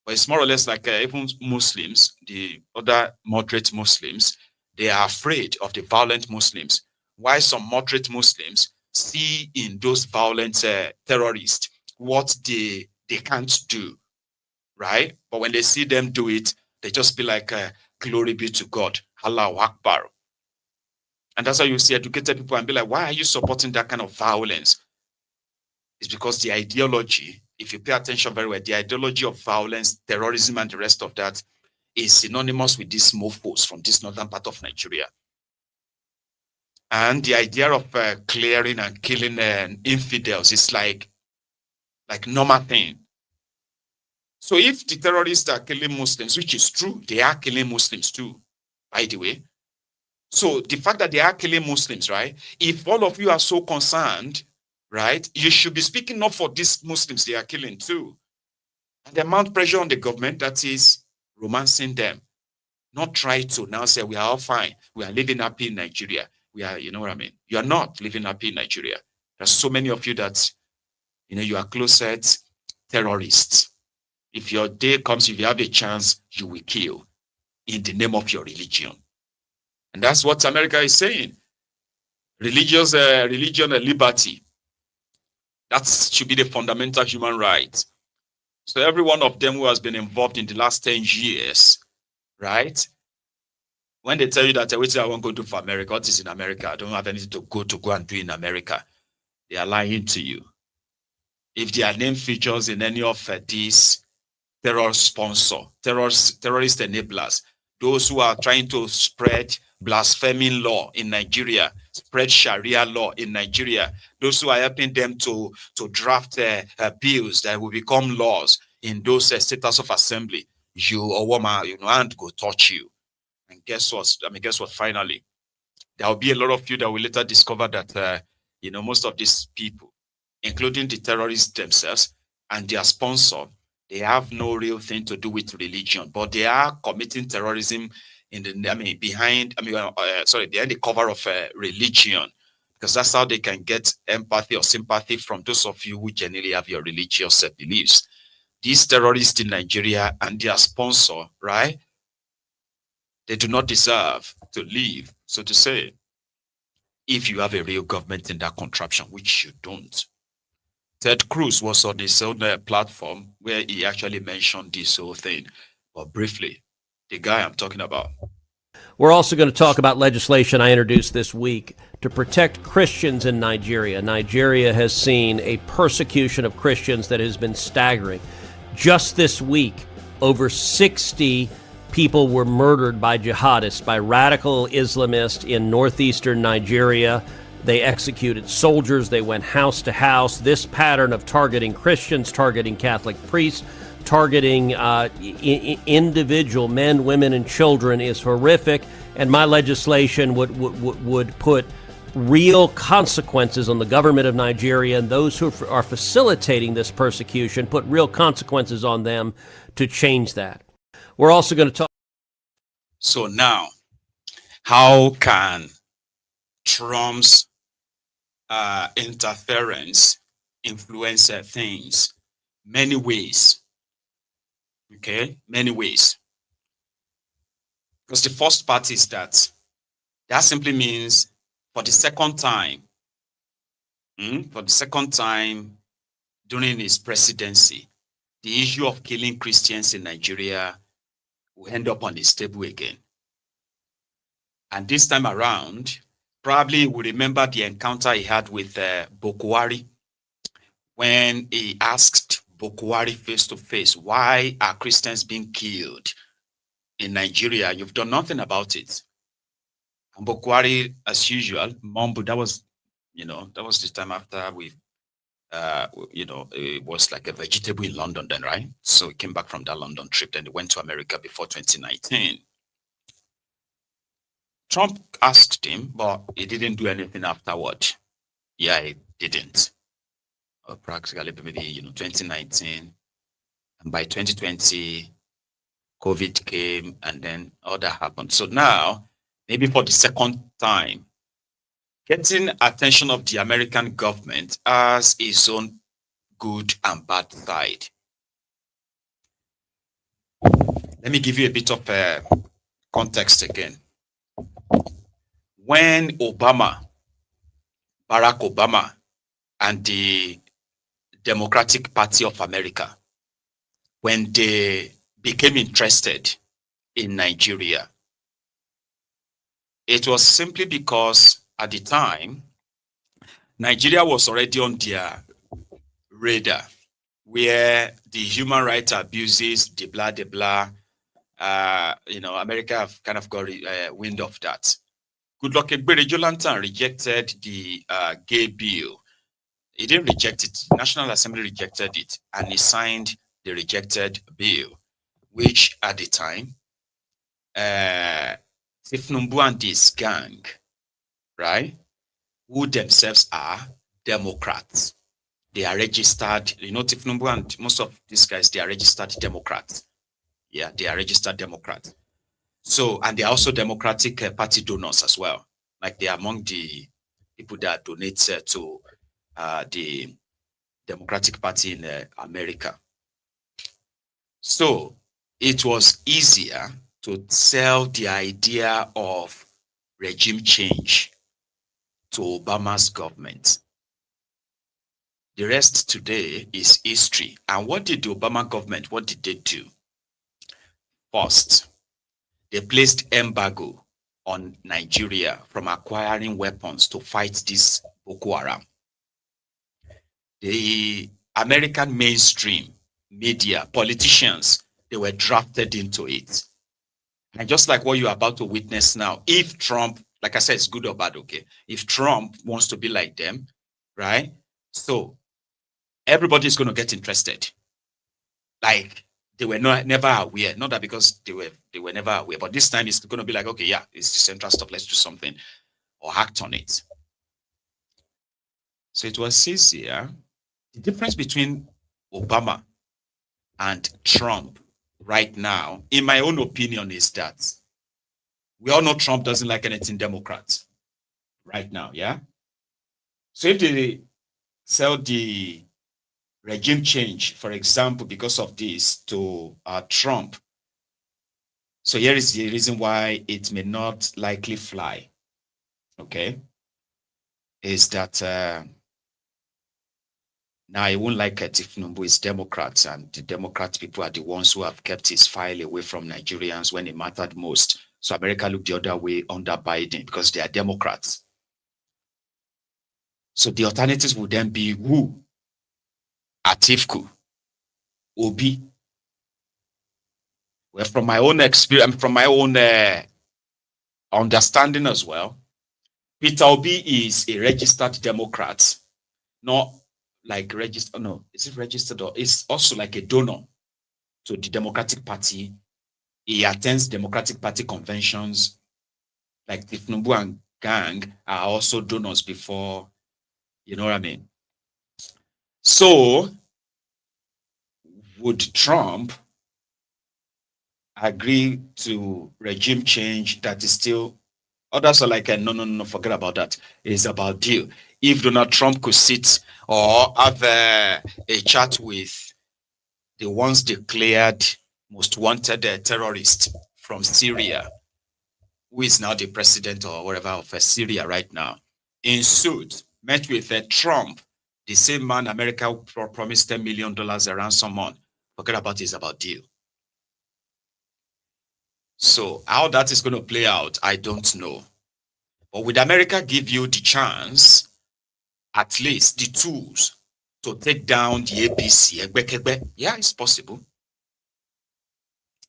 But it's more or less like even Muslims, the other moderate Muslims, they are afraid of the violent Muslims. Why some moderate Muslims see in those violent terrorists what they can't do, right? But when they see them do it, they just be like, glory be to God. Allahu Akbar. And that's how you see educated people and be like, why are you supporting that kind of violence? It's because the ideology, if you pay attention very well, the ideology of violence, terrorism, and the rest of that is synonymous with these mofos from this northern part of Nigeria. And the idea of clearing and killing infidels is like normal thing. So if the terrorists are killing Muslims, which is true, they are killing Muslims too, by the way. So the fact that they are killing Muslims, right? If all of you are so concerned, right, you should be speaking up for these Muslims they are killing too. And they mount pressure on the government that is romancing them. Not try to now say we are all fine. We are living happy in Nigeria. We are, you know what I mean? You are not living happy in Nigeria. There's so many of you that, you know, you are closet terrorists. If your day comes, if you have a chance, you will kill in the name of your religion. And that's what America is saying. Religion and liberty. That should be the fundamental human right. So every one of them who has been involved in the last 10 years, right? When they tell you that everything I want to go do for America, what is in America? I don't have anything to go and do in America. They are lying to you. If their name features in any of these terror sponsor, terrorist enablers, those who are trying to spread blasphemy law in Nigeria, spread Sharia law in Nigeria, those who are helping them to draft bills that will become laws in those status of assembly, you or woman, you know, and go touch you. And guess what? Guess what? Finally, there will be a lot of you that will later discover that, you know, most of these people, including the terrorists themselves and their sponsor, they have no real thing to do with religion, but they are committing terrorism behind the cover of religion, because that's how they can get empathy or sympathy from those of you who genuinely have your religious beliefs. These terrorists in Nigeria and their sponsor, right? They do not deserve to live, so to say, if you have a real government in that contraption, which you don't. Ted Cruz was on his own platform where he actually mentioned this whole thing. But briefly, the guy I'm talking about. We're also going to talk about legislation I introduced this week to protect Christians in Nigeria. Nigeria has seen a persecution of Christians that has been staggering. Just this week, over 60 people were murdered by jihadists, by radical Islamists in northeastern Nigeria. They executed soldiers. They went house to house. This pattern of targeting Christians, targeting Catholic priests, targeting individual men, women, and children is horrific. And my legislation would put real consequences on the government of Nigeria and those who are facilitating this persecution, put real consequences on them to change that. We're also going to talk. So now, how can Trump's interference influence things? Many ways. Okay, many ways. Because the first part is that simply means for the second time during his presidency, the issue of killing Christians in Nigeria will end up on his table again. And this time around, probably will remember the encounter he had with Bokwari when he asked Bokwari face to face, why are Christians being killed in Nigeria? You've done nothing about it. And Bokwari, as usual, mumbled. That was the time after it was like a vegetable in London then, right? So he came back from that London trip, then he went to America before 2019. Trump asked him, but he didn't do anything afterward. Yeah, he didn't. Or practically maybe 2019, and by 2020, COVID came, and then all that happened. So now, maybe for the second time, getting attention of the American government has its own good and bad side. Let me give you a bit of context again. When Barack Obama, and the Democratic Party of America, when they became interested in Nigeria, It was simply because at the time, Nigeria was already on their radar, where the human rights abuses, the blah, America have kind of got wind of that. Goodluck Ebele Jonathan rejected the gay bill. He didn't reject it. The National Assembly rejected it, and he signed the rejected bill, which at the time, Tinubu and this gang, right, who themselves are Democrats. They are registered, Tinubu and most of these guys, they are registered Democrats. Yeah, they are registered Democrats. So, and they are also Democratic Party donors as well. Like they are among the people that donate to the Democratic Party in America. So, it was easier to sell the idea of regime change to Obama's government. The rest today is history. And what did the Obama government, what did they do? First, they placed embargo on Nigeria from acquiring weapons to fight this Boko Haram. The American mainstream media, politicians, they were drafted into it. And just like what you're about to witness now, if Trump, like I said, it's good or bad, okay? If Trump wants to be like them, right? So everybody's going to get interested. Like they were never aware. Not that because they were never aware, but this time it's going to be like, okay, yeah, it's the central stuff. Let's do something or act on it. So it was easier. The difference between Obama and Trump right now, in my own opinion, is that we all know Trump doesn't like anything Democrats right now, yeah? So if they sell the regime change, for example, because of this to Trump, so here is the reason why it may not likely fly, okay? Is that now I won't like it if Tinubu is Democrats, and the Democrat people are the ones who have kept his file away from Nigerians when it mattered most. So America looked the other way under Biden because they are Democrats. So the alternatives would then be who? Atiku, Obi. Well, from my own experience, from my own understanding as well, Peter Obi is a registered Democrat, not like registered, no, is it registered or it's also like a donor to the Democratic Party. He attends Democratic Party conventions, like the Tinubu and gang are also donors before, you know what I mean? So, would Trump agree to regime change that is still, others are like, no, forget about that. It's about deal. If Donald Trump could sit or have a chat with the once declared most wanted terrorist from Syria, who is now the president or whatever of Syria right now, in suit, met with Trump, the same man America promised $10 million a ransom on. Forget about it, it's about deal. So how that is going to play out, I don't know. But would America give you the chance, at least the tools, to take down the APC? Yeah, it's possible.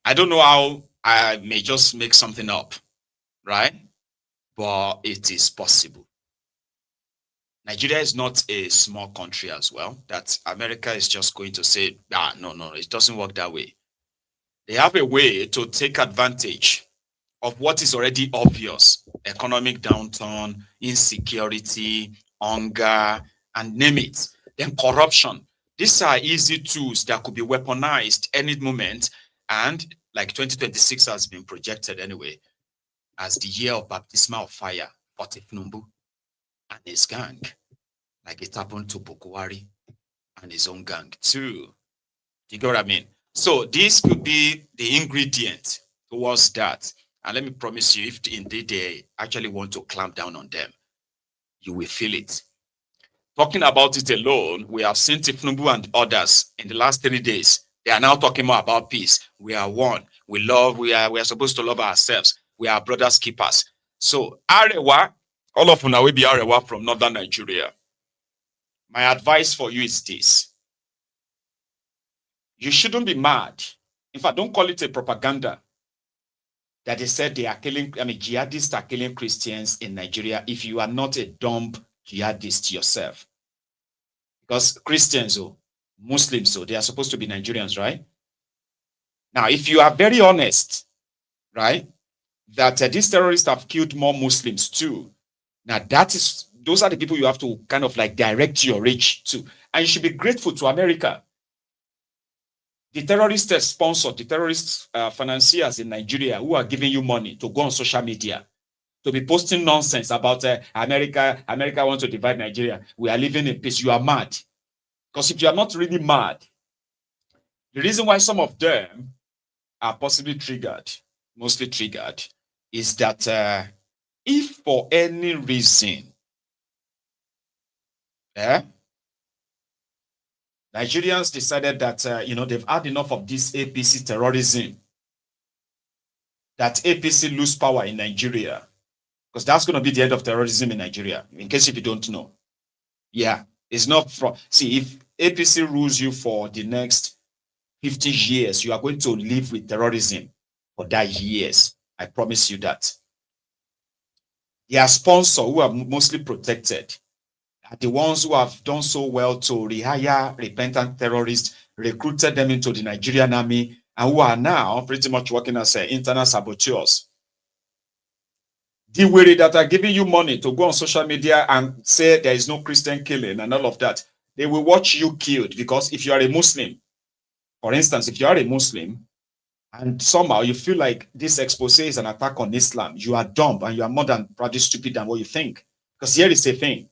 I don't know how, I may just make something up, right? But it is possible. Nigeria is not a small country as well, that America is just going to say, no, it doesn't work that way. They have a way to take advantage of what is already obvious: economic downturn, insecurity, hunger, and name it. Then corruption. These are easy tools that could be weaponized any moment. And like 2026 has been projected anyway as the year of baptismal fire for Tinubu and his gang, like it happened to Boko Haram and his own gang too. You get what I mean? So this could be the ingredient towards that. And let me promise you, if indeed they actually want to clamp down on them, you will feel it. Talking about it alone, we have seen Tinubu and others in the last 3 days. They are now talking more about peace. We are one. We are supposed to love ourselves. We are brothers keepers. So Arewa, all of una will be Arewa from northern Nigeria. My advice for you is this. You shouldn't be mad. In fact, don't call it a propaganda that they said they are killing, jihadists are killing Christians in Nigeria if you are not a dumb jihadist yourself. Because Christians, Muslims, they are supposed to be Nigerians, right? Now, if you are very honest, right, that these terrorists have killed more Muslims too, now those are the people you have to kind of like direct your rage to. And you should be grateful to America. The terrorist sponsor, the terrorist financiers in Nigeria who are giving you money to go on social media, to be posting nonsense about America wants to divide Nigeria. We are living in peace. You are mad. Because if you are not really mad, the reason why some of them are possibly triggered, mostly triggered, is that if for any reason, Nigerians decided that, they've had enough of this APC terrorism, that APC lose power in Nigeria, because that's going to be the end of terrorism in Nigeria, in case if you don't know. Yeah, it's not from, see, if APC rules you for the next 50 years, you are going to live with terrorism for that years. I promise you that. Their sponsors, who are mostly protected, are the ones who have done so well to rehire repentant terrorists, recruited them into the Nigerian army, and who are now pretty much working as internal saboteurs. The way that are giving you money to go on social media and say there is no Christian killing and all of that, they will watch you killed, because if you are a Muslim, for instance, if you are a Muslim and somehow you feel like this expose is an attack on Islam, you are dumb and you are more than probably stupid than what you think. Because here is the thing.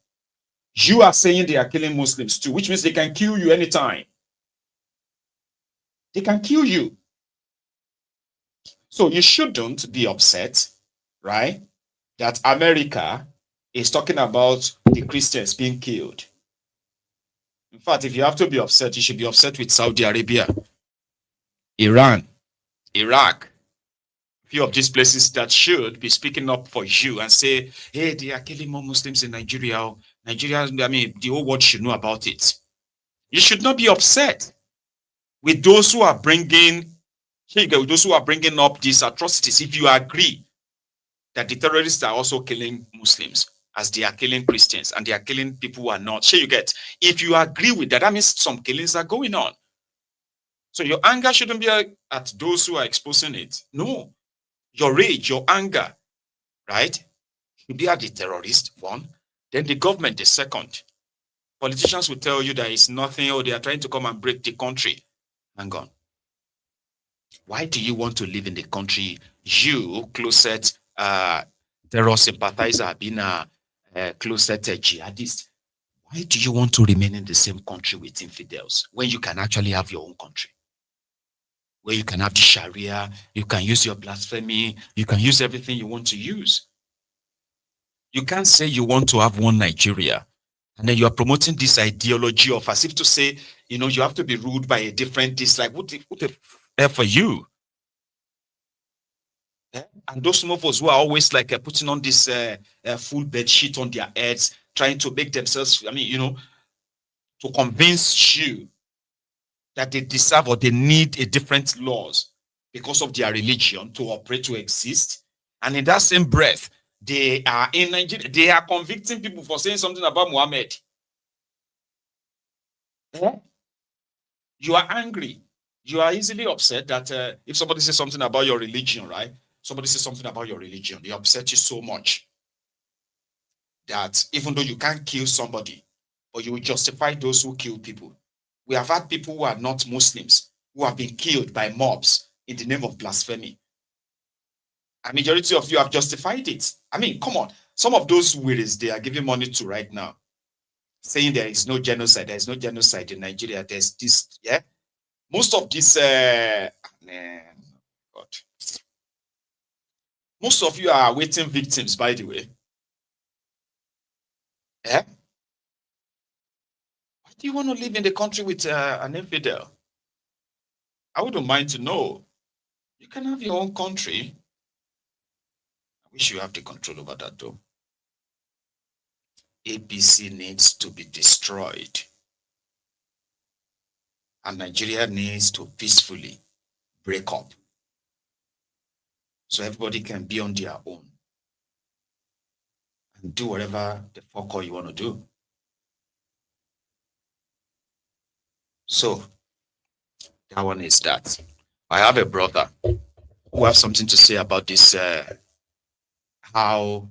You are saying they are killing Muslims too, which means they can kill you anytime. They can kill you. So you shouldn't be upset, right, that America is talking about the Christians being killed. In fact, if you have to be upset, you should be upset with Saudi Arabia, Iran, Iraq, a few of these places that should be speaking up for you and say, hey, they are killing more Muslims in Nigeria. Nigeria, the whole world should know about it. You should not be upset with those who are bringing up these atrocities. If you agree that the terrorists are also killing Muslims, as they are killing Christians, and they are killing people who are not. Sure, you get. If you agree with that, that means some killings are going on. So your anger shouldn't be at those who are exposing it. No. Your rage, your anger, right? Should be at the terrorist, one. Then the government, the second. Politicians will tell you that it's nothing, or they are trying to come and break the country. Hang on. Why do you want to live in the country? You, closet terror sympathizer, being a closet jihadist. Why do you want to remain in the same country with infidels when you can actually have your own country? Where you can have the Sharia, you can use your blasphemy, you can use everything you want to use. You can't say you want to have one Nigeria, and then you are promoting this ideology of as if to say, you have to be ruled by a different dislike. What the F for you? And those some of us who are always like putting on this full bed sheet on their heads, trying to make themselves, to convince you that they deserve or they need a different laws because of their religion to operate, to exist. And in that same breath, they are in Nigeria, they are convicting people for saying something about Muhammad. You are angry. You are easily upset that if somebody says something about your religion, right? Somebody says something about your religion, they upset you so much that even though you can't kill somebody, but you will justify those who kill people. We have had people who are not Muslims who have been killed by mobs in the name of blasphemy. A majority of you have justified it. Come on. Some of those weirds they are giving money to right now, saying there is no genocide. There is no genocide in Nigeria. There's this, yeah. Most of this, most of you are waiting victims, by the way. Yeah. Why do you want to live in the country with an infidel? I wouldn't mind to know. You can have your own country. wish you have the control over that though. APC needs to be destroyed. And Nigeria needs to peacefully break up. So everybody can be on their own. And do whatever the fuck all you want to do. So, that one is that. I have a brother who have something to say about this, how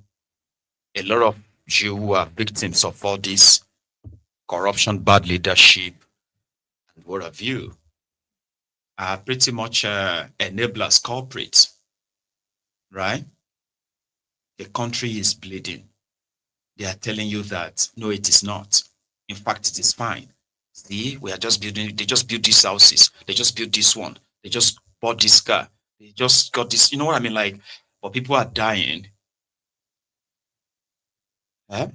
a lot of you who are victims of all this corruption, bad leadership, and what have you, are pretty much enablers, culprits, right? The country is bleeding. They are telling you that, no, it is not. In fact, it is fine. See, we are just building, they just built these houses. They just built this one. They just bought this car. They just got this, you know what I mean? Like, but people are dying. Eh?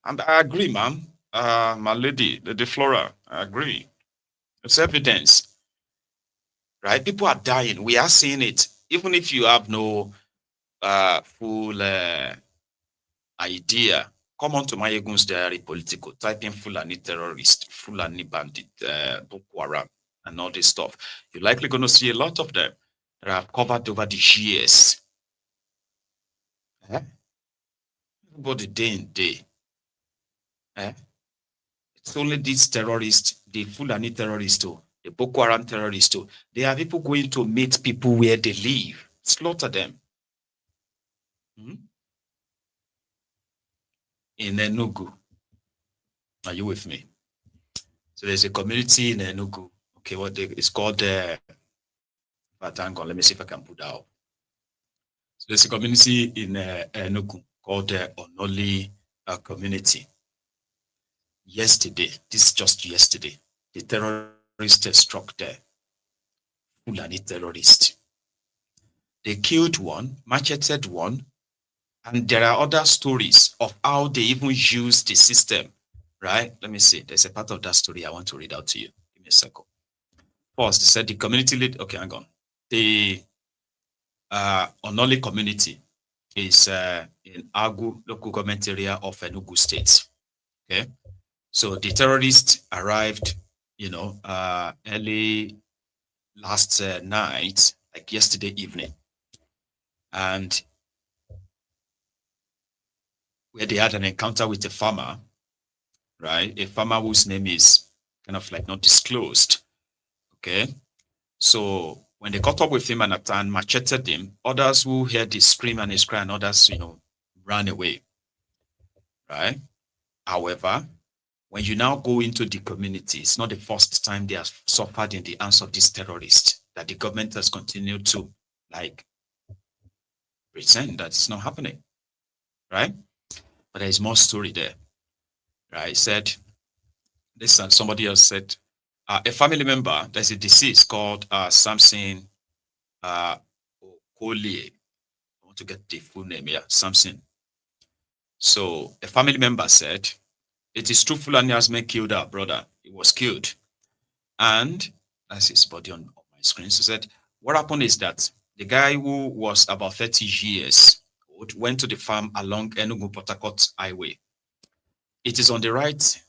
And I agree, ma'am. My lady, Lady Flora, I agree. It's evidence, right? People are dying. We are seeing it. Even if you have no full idea, come on to my Egun's Diary Political, type in Fulani terrorist, Fulani bandit, Boko Haram, and all this stuff. You're likely going to see a lot of them that have covered over the years. Eh? Everybody day in day. Eh? It's only these terrorists, the Fulani terrorists, too, the Boko Haram terrorists, too. They are people going to meet people where they live, slaughter them. In Enugu. Are you with me? So there's a community in Enugu. Okay, it's called but hang on, let me see if I can put that up. So there's a community in Enugu called Onoli community. Yesterday, this is just yesterday, the terrorists struck there. Fulani terrorists. They killed one, macheted one, and there are other stories of how they even use the system, right? Let me see. There's a part of that story I want to read out to you. Give me a second. First, they said the community lead. Okay, hang on. The Onoli community is in Agu local government area of Enugu State. Okay, so the terrorists arrived, early last night, like yesterday evening, and where they had an encounter with a farmer, right? A farmer whose name is kind of like not disclosed. Okay. So when they caught up with him and macheted him, others who heard the scream and his cry and others, ran away. Right? However, when you now go into the community, it's not the first time they have suffered in the hands of these terrorists that the government has continued to pretend that it's not happening. Right? But there is more story there. Right? Said this, and somebody else said, a family member, there's a deceased called Samson Koolu. I want to get the full name here, Samson. So a family member said, it is true Fulani Asme killed our brother. He was killed. And that's his body on my screen. So said, what happened is that the guy who was about 30 years old went to the farm along Enugu-Port Harcourt Highway. It is on the right.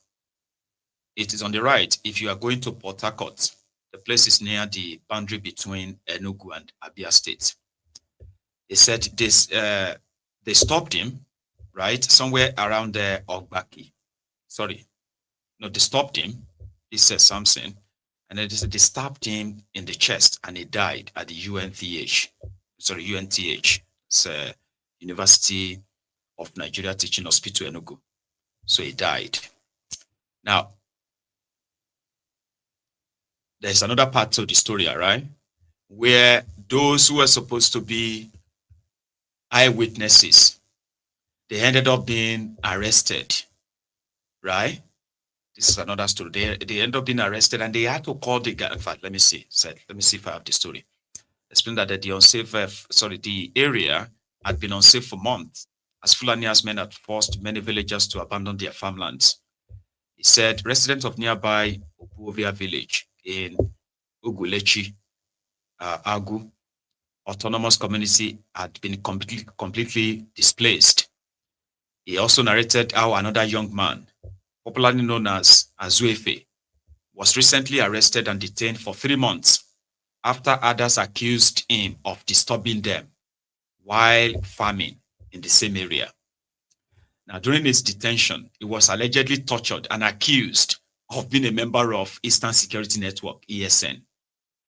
It is on the right. If you are going to Port Harcourt, the place is near the boundary between Enugu and Abia State. They said this. They stopped him, right, somewhere around the Ogbaki. Sorry, no, they stopped him. This says something, and then they stabbed him in the chest, and he died at the UNTH. Sorry, UNTH. It's University of Nigeria Teaching Hospital Enugu. So he died. Now, there's another part to the story, right? Where those who are supposed to be eyewitnesses, they ended up being arrested, right? This is another story. They ended up being arrested, and they had to call the guy. In fact, let me see if I have the story. Explain that the area had been unsafe for months, as Fulani men had forced many villagers to abandon their farmlands. He said residents of nearby Obuovia village in Ugulechi, Agu, autonomous community had been completely displaced. He also narrated how another young man, popularly known as Azuefe, was recently arrested and detained for 3 months after others accused him of disturbing them while farming in the same area. Now, during his detention, he was allegedly tortured and accused of being a member of Eastern Security Network, ESN,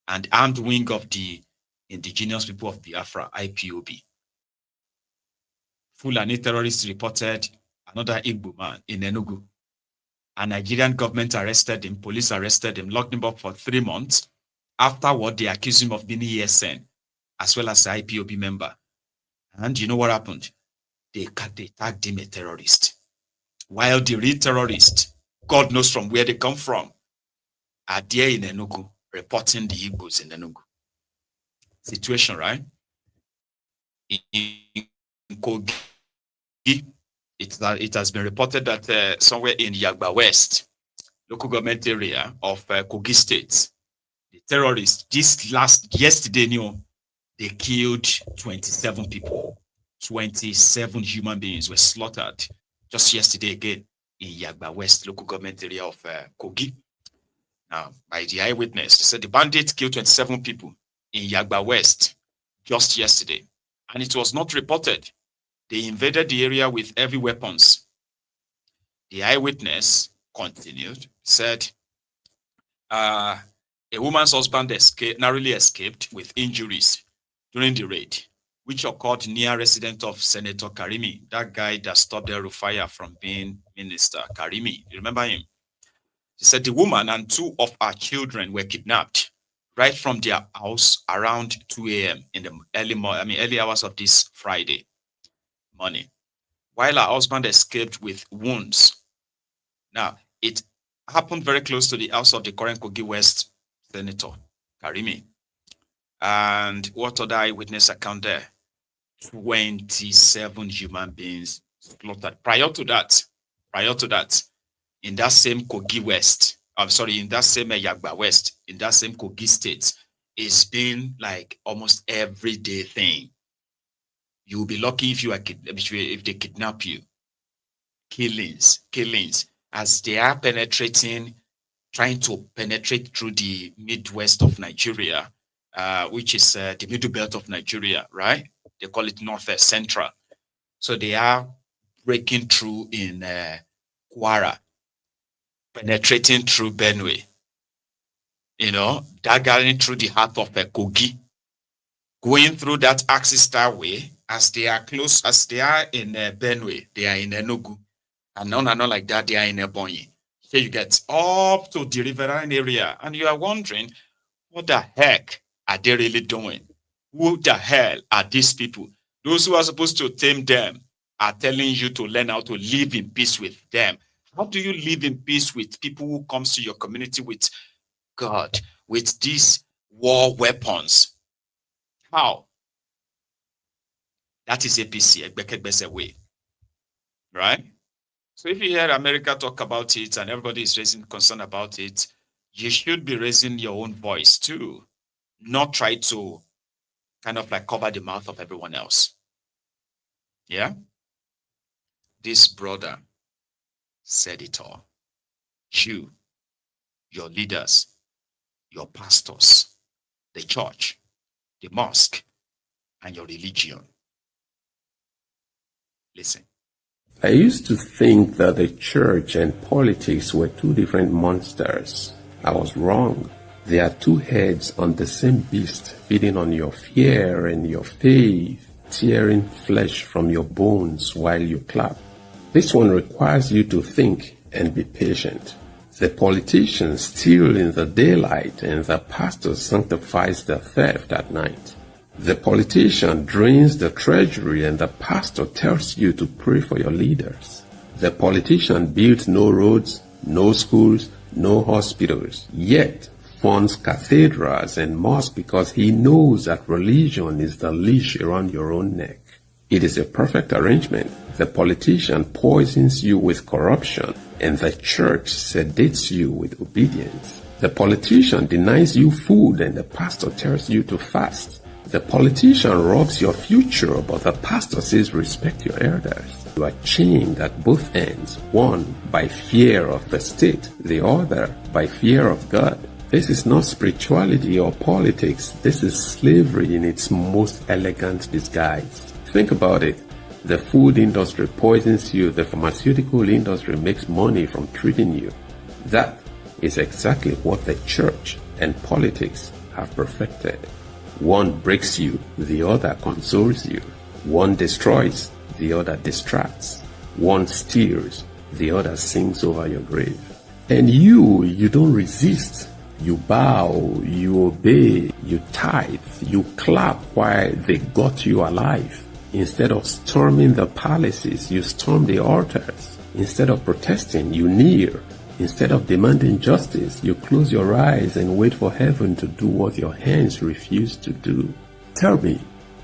and armed wing of the Indigenous People of Biafra, IPOB. Fulani terrorists reported another Igbo man in Enugu. A Nigerian government arrested him, police arrested him, locked him up for 3 months. Afterward, they accused him of being ESN, as well as an IPOB member. And you know what happened? They tagged him a terrorist. While the real terrorists, God knows from where they come from, are there in Enugu, reporting the Igbos in Enugu. Situation, right? In Kogi, it has been reported that somewhere in Yagba West, local government area of Kogi State, the terrorists, yesterday, they killed 27 people. 27 human beings were slaughtered just yesterday again in Yagba West, local government area of Kogi. Now, by the eyewitness, they said the bandits killed 27 people in Yagba West just yesterday, and it was not reported. They invaded the area with heavy weapons. The eyewitness continued, said a woman's husband narrowly escaped with injuries during the raid, which occurred near residence of Senator Karimi, that guy that stopped El Rufai from being minister. Karimi, you remember him? He said the woman and 2 of her children were kidnapped right from their house around 2 a.m. in the early hours of this Friday morning, while her husband escaped with wounds. Now, it happened very close to the house of the current Kogi West Senator Karimi. And what other eyewitness account there? 27 human beings slaughtered. Prior to that, in that same Kogi West, in that same Yagba West, in that same Kogi State, it's been like almost everyday thing. You'll be lucky if if they kidnap you. Killings, as they are trying to penetrate through the Midwest of Nigeria, which is the middle belt of Nigeria, right? They call it North Central. So they are breaking through in Kwara, penetrating through Benue, daggering through the heart of Kogi, going through that Axis Star way. As they are in Benue, they are in Enugu, and on like that, they are in Ebonyi. So you get up to the riverine area, and you are wondering, what the heck are they really doing? Who the hell are these people? Those who are supposed to tame them are telling you to learn how to live in peace with them. How do you live in peace with people who comes to your community with God, with these war weapons? How? That is APC, way, right? So if you hear America talk about it and everybody is raising concern about it, you should be raising your own voice too, not try to kind of like cover the mouth of everyone else. Yeah? This brother said it all. You, your leaders, your pastors, the church, the mosque, and your religion. Listen. I used to think that the church and politics were 2 different monsters. I was wrong. They are 2 heads on the same beast, feeding on your fear and your faith, tearing flesh from your bones while you clap. This one requires you to think and be patient. The politician steals in the daylight, and the pastor sanctifies the theft at night. The politician drains the treasury, and the pastor tells you to pray for your leaders. The politician builds no roads, no schools, no hospitals, yet funds cathedrals and mosques because he knows that religion is the leash around your own neck. It is a perfect arrangement. The politician poisons you with corruption, and the church sedates you with obedience. The politician denies you food, and the pastor tells you to fast. The politician robs your future, but the pastor says respect your elders. You are chained at both ends, one by fear of the state, the other by fear of God. This is not spirituality or politics. This is slavery in its most elegant disguise. Think about it. The food industry poisons you. The pharmaceutical industry makes money from treating you. That is exactly what the church and politics have perfected. One breaks you, the other consoles you. One destroys, the other distracts. One steals, the other sings over your grave. And you don't resist. You bow, you obey, you tithe, you clap while they got you alive. Instead of storming the palaces, you storm the altars. Instead of protesting, you kneel. Instead of demanding justice, you close your eyes and wait for heaven to do what your hands refuse to do. Tell me,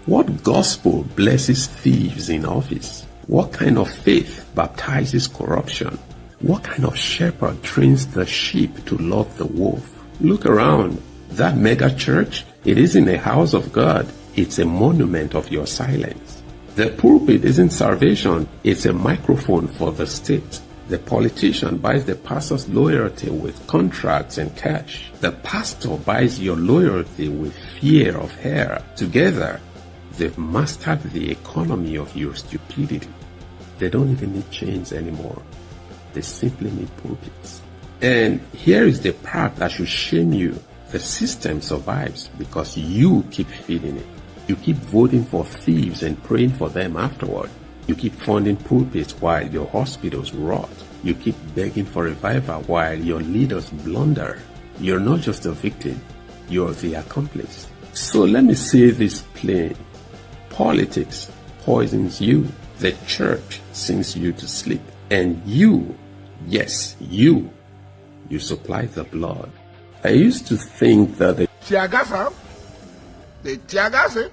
what gospel blesses thieves in office? What kind of faith baptizes corruption? What kind of shepherd trains the sheep to love the wolf? Look around. That mega church, it isn't a house of God. It's a monument of your silence. The pulpit isn't salvation. It's a microphone for the state. The politician buys the pastor's loyalty with contracts and cash. The pastor buys your loyalty with fear of hair. Together, they've mastered the economy of your stupidity. They don't even need chains anymore. They simply need pulpits. And here is the part that should shame you. The system survives because you keep feeding it. You keep voting for thieves and praying for them afterward. You keep funding pulpits while your hospitals rot. You keep begging for revival while your leaders blunder. You're not just a victim, you're the accomplice. So let me say this plain. Politics poisons you. The church sings you to sleep. And you, yes, you supply the blood. I used to think that the tear gas him. They tear gas him.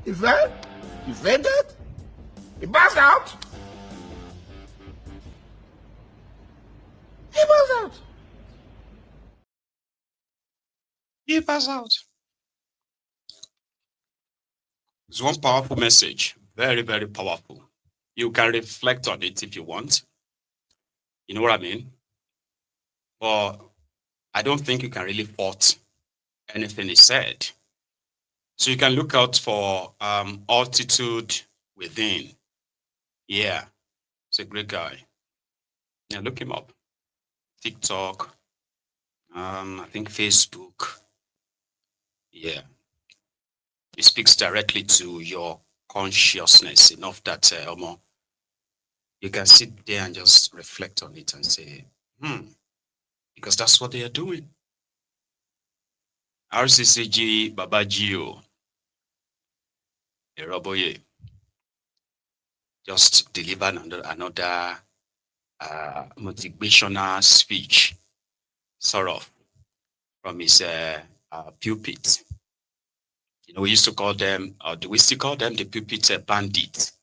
He fell. He fainted. He passed out. He passed out. He passed out. It's one powerful message. Very, very powerful. You can reflect on it if you want. You know what I mean? But I don't think you can really fault anything he said. So you can look out for altitude within. Yeah, he's a great guy. Yeah, look him up. TikTok, I think Facebook. Yeah. He speaks directly to your consciousness enough that you can sit there and just reflect on it and say, because that's what they are doing. RCCG Babajio, Adeboye, just delivered another motivational speech, sort of, from his pulpit. You know, we used to call them, or do we still call them the pulpit bandits?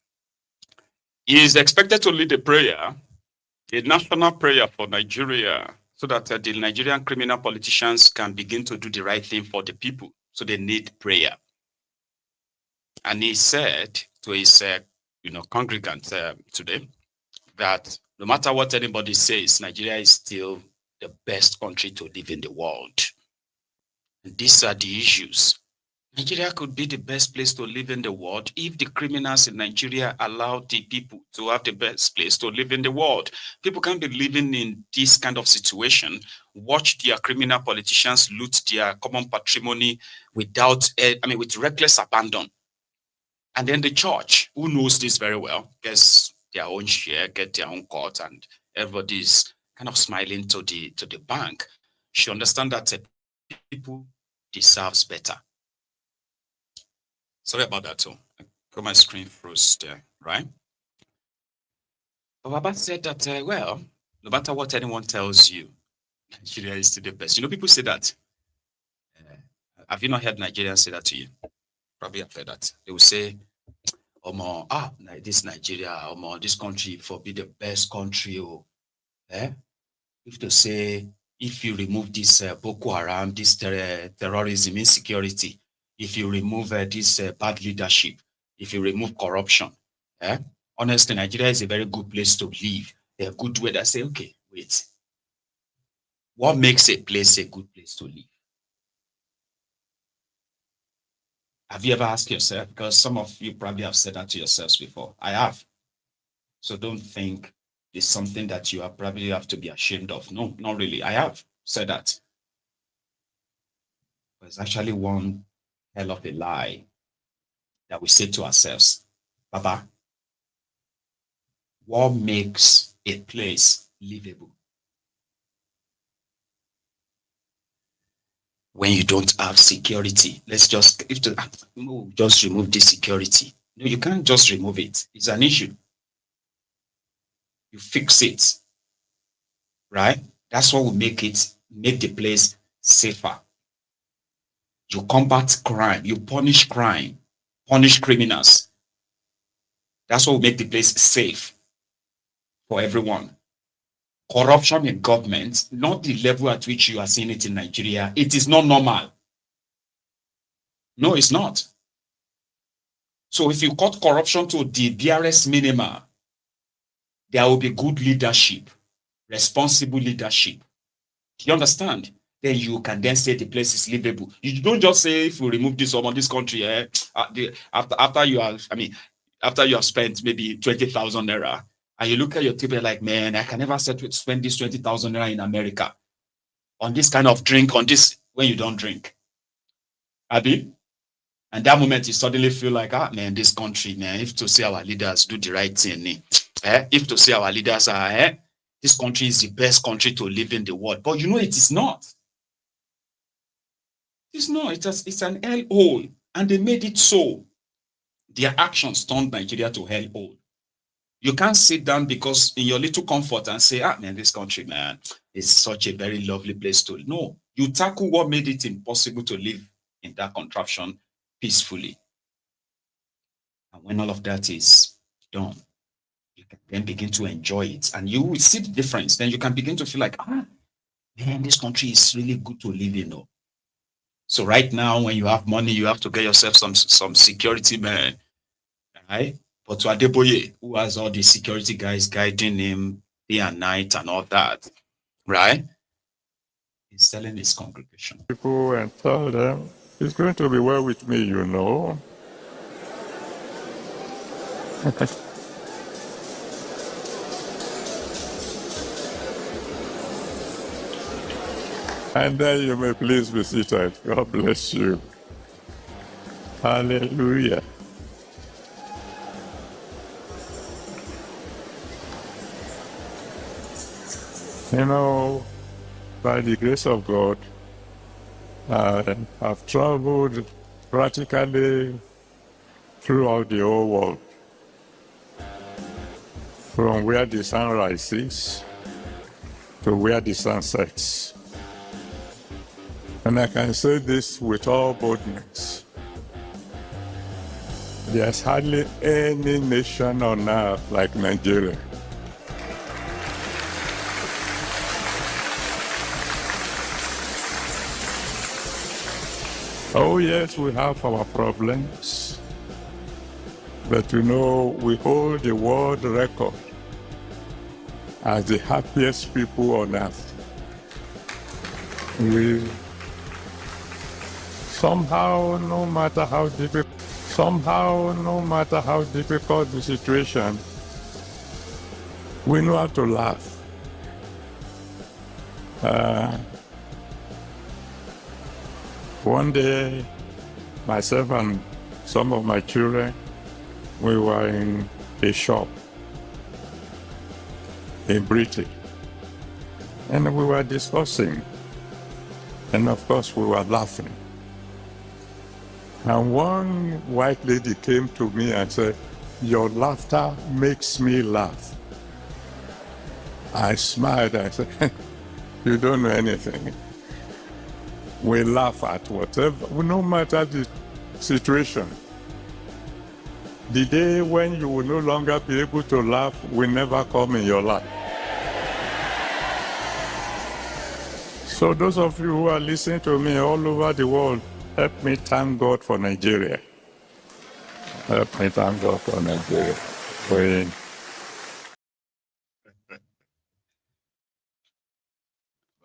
He is expected to lead a prayer, a national prayer for Nigeria, so that the Nigerian criminal politicians can begin to do the right thing for the people. So they need prayer. And he said to his congregants today that no matter what anybody says, Nigeria is still the best country to live in the world. And these are the issues. Nigeria could be the best place to live in the world if the criminals in Nigeria allow the people to have the best place to live in the world. People can't be living in this kind of situation, watch their criminal politicians loot their common patrimony with reckless abandon. And then the church, who knows this very well, gets their own share, get their own cut, and everybody's kind of smiling to the bank. She understands that people deserves better. Sorry about that too. I got my screen froze there, right? But Baba said that, no matter what anyone tells you, Nigeria is still the best. You know, people say that. Have you not heard Nigerians say that to you? Probably have heard that. They will say, this Nigeria, this country for be the best country. If to say, if you remove this Boko Haram, this terrorism, insecurity, if you remove this bad leadership, if you remove corruption, honestly, Nigeria is a very good place to live. A good way that say, okay, wait, what makes a place a good place to live? Have you ever asked yourself? Because some of you probably have said that to yourselves before. I have. So don't think it's something that you probably have to be ashamed of. No, not really. I have said that. But it's actually one hell of a lie that we say to ourselves, Baba, what makes a place livable? When you don't have security, just remove this security. No, you can't just remove it. It's an issue. You fix it, right? That's what will make the place safer. You combat crime, you punish crime, punish criminals. That's what will make the place safe for everyone. Corruption in government, not the level at which you are seeing it in Nigeria, it is not normal. No, it's not. So if you cut corruption to the barest minimum, there will be good leadership, responsible leadership. Do you understand? Then you can then say the place is livable. You don't just say if we remove this from this country, after you have spent maybe 20,000 naira, and you look at your table like, man, I can never spend this 20,000 naira in America on this kind of drink, on this, when you don't drink. Abi? And that moment you suddenly feel like, man, this country, man, if to see our leaders do the right thing, if to see our leaders are, this country is the best country to live in the world. But you know, it is not. It's not. It's an hellhole. And they made it so. Their actions turned Nigeria to hellhole. You can't sit down because in your little comfort and say, man, this country, man, is such a very lovely place to live. No, you tackle what made it impossible to live in that contraption peacefully. And when all of that is done, you can then begin to enjoy it. And you will see the difference. Then you can begin to feel like, man, this country is really good to live in. So right now, when you have money, you have to get yourself some security, man. Right? But to Adeboye, who has all the security guys guiding him day and night and all that, right? He's telling his congregation. People and tell them, it's going to be well with me, you know. And then you may please be seated. God bless you. Hallelujah. You know, by the grace of God, I've traveled practically throughout the whole world. From where the sun rises to where the sun sets. And I can say this with all boldness. There's hardly any nation on earth like Nigeria. Oh yes, we have our problems, but you know, we hold the world record as the happiest people on earth. We somehow, no matter how difficult the situation, we know how to laugh. One day, myself and some of my children, we were in a shop in Britain, and we were discussing, and of course we were laughing. And one white lady came to me and said, "Your laughter makes me laugh." I smiled and said, "You don't know anything. We laugh at whatever, no matter the situation. The day when you will no longer be able to laugh will never come in your life." So those of you who are listening to me all over the world, Help me thank God for Nigeria. Help me thank God for Nigeria. Praying.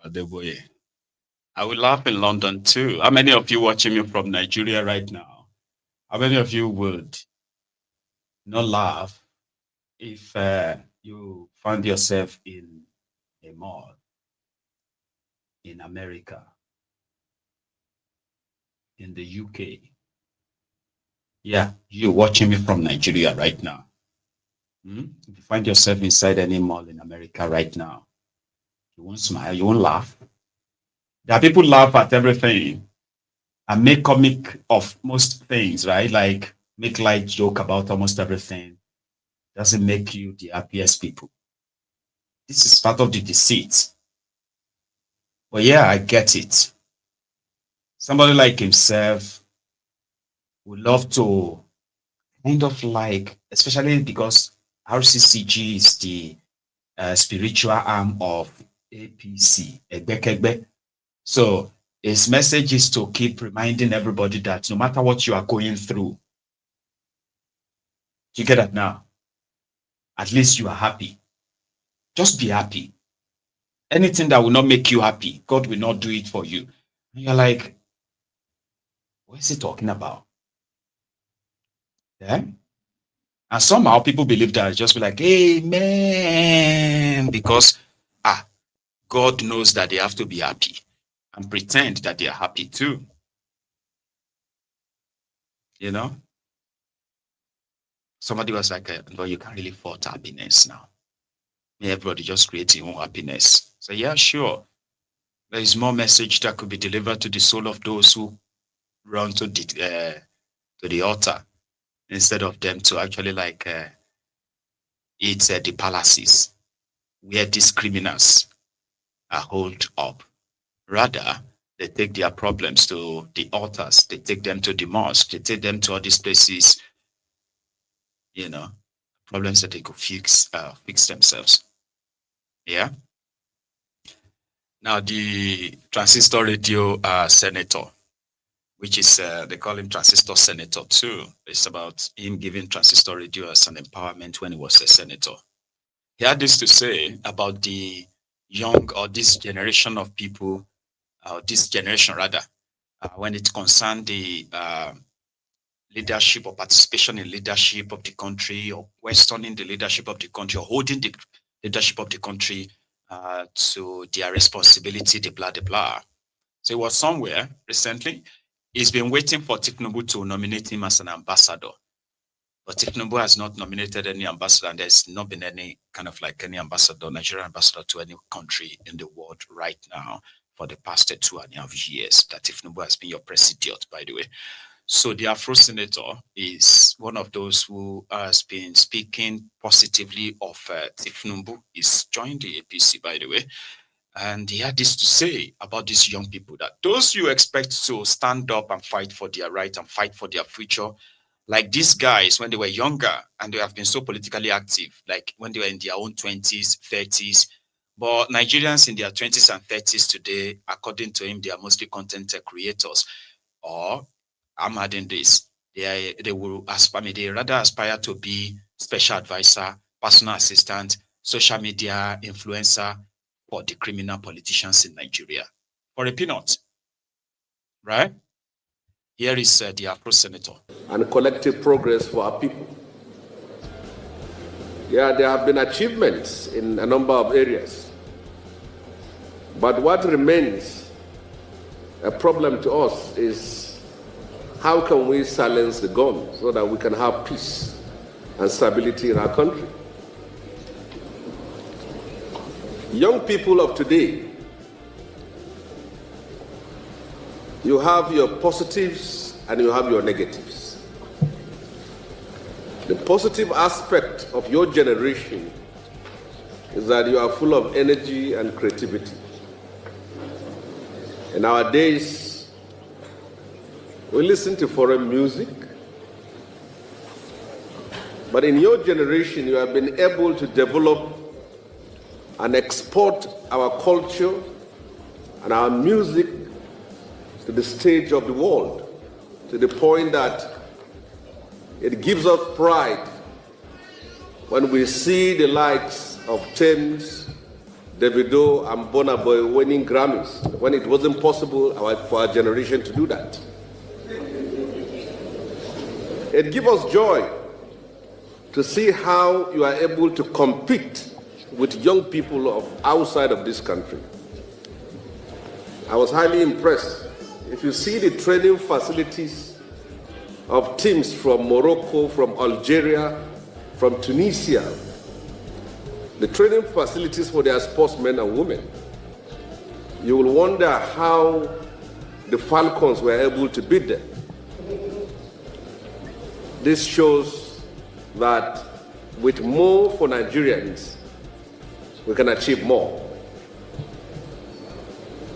Adeboye. I will laugh in London too. How many of you watching me from Nigeria right now? How many of you would not laugh if you found yourself in a mall in America, in the UK? Yeah, you watching me from Nigeria right now. If you find yourself inside any mall in America right now, you won't smile, you won't laugh. There are people laugh at everything and make comic of most things, right? Like make light joke about almost everything. Doesn't make you the happiest people. This is part of the deceit. But yeah, I get it. Somebody like himself would love to kind of like, especially because RCCG is the spiritual arm of APC, Egbekegbe. So his message is to keep reminding everybody that no matter what you are going through, you get that now? At least you are happy. Just be happy. Anything that will not make you happy, God will not do it for you. And you're like, what is he talking about? Yeah? And somehow people believe that, just be like, amen, because God knows that they have to be happy and pretend that they are happy too. You know? Somebody was like, no, you can't really fault happiness now. Everybody just creates your own happiness. So yeah, sure. There is more message that could be delivered to the soul of those who run to the altar instead of them to actually like eat the palaces where these criminals are holed up. Rather, they take their problems to the altars. They take them to the mosque. They take them to all these places, you know, problems that they could fix themselves. Yeah. Now, the transistor radio senator, which is, they call him transistor senator too. It's about him giving transistor radio as an empowerment when he was a senator. He had this to say about the young, or this generation of people, this generation rather, when it concerned the leadership or participation in leadership of the country, or questioning the leadership of the country, or holding the leadership of the country to their responsibility, the blah, the blah. So he was somewhere recently. He's been waiting for Tinubu to nominate him as an ambassador. But Tinubu has not nominated any ambassador, and there's not been any kind of like any ambassador, Nigerian ambassador to any country in the world right now for the past 2.5 years that Tinubu has been your president, by the way. So the Afro senator is one of those who has been speaking positively of Tinubu. He's joined the APC, by the way. And he had this to say about these young people, that those you expect to stand up and fight for their right and fight for their future, like these guys when they were younger and they have been so politically active, like when they were in their own 20s, 30s. But Nigerians in their 20s and 30s today, according to him, they are mostly content creators. Or I'm adding this, they will aspire, they rather aspire to be special advisor, personal assistant, social media influencer for the criminal politicians in Nigeria for a peanut, right? Here is the Afro senator. And collective progress for our people. Yeah, there have been achievements in a number of areas. But what remains a problem to us is how can we silence the gun so that we can have peace and stability in our country? Young people of today, you have your positives and you have your negatives. The positive aspect of your generation is that you are full of energy and creativity. In our days, we listen to foreign music, but in your generation, you have been able to develop and export our culture and our music to the stage of the world, to the point that it gives us pride when we see the likes of James, Davido, and Burna Boy winning Grammys, when it wasn't possible for our generation to do that. It gives us joy to see how you are able to compete with young people of outside of this country. I was highly impressed. If you see the training facilities of teams from Morocco, from Algeria, from Tunisia, the training facilities for their sportsmen and women, you will wonder how the Falcons were able to beat them. This shows that with more for Nigerians, we can achieve more.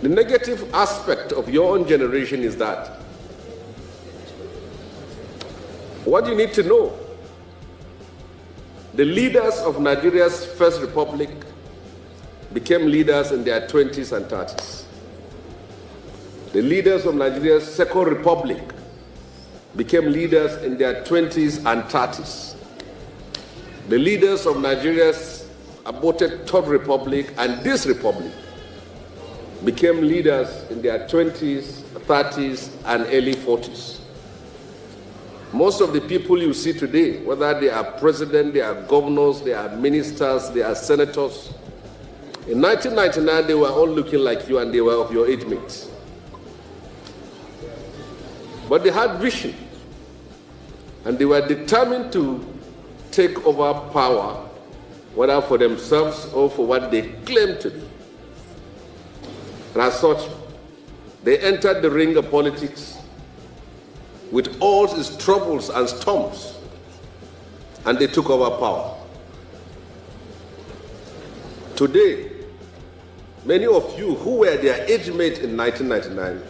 The negative aspect of your own generation is that what you need to know, the leaders of Nigeria's First Republic became leaders in their 20s and 30s. The leaders of Nigeria's Second Republic became leaders in their 20s and 30s. The leaders of Nigeria's aborted Third Republic and this republic became leaders in their 20s, 30s, and early 40s. Most of the people you see today, whether they are president, they are governors, they are ministers, they are senators, in 1999 they were all looking like you and they were of your age mates. But they had vision and they were determined to take over power, whether for themselves or for what they claim to be. And as such, they entered the ring of politics with all its troubles and storms, and they took over power. Today, many of you who were their age mates in 1999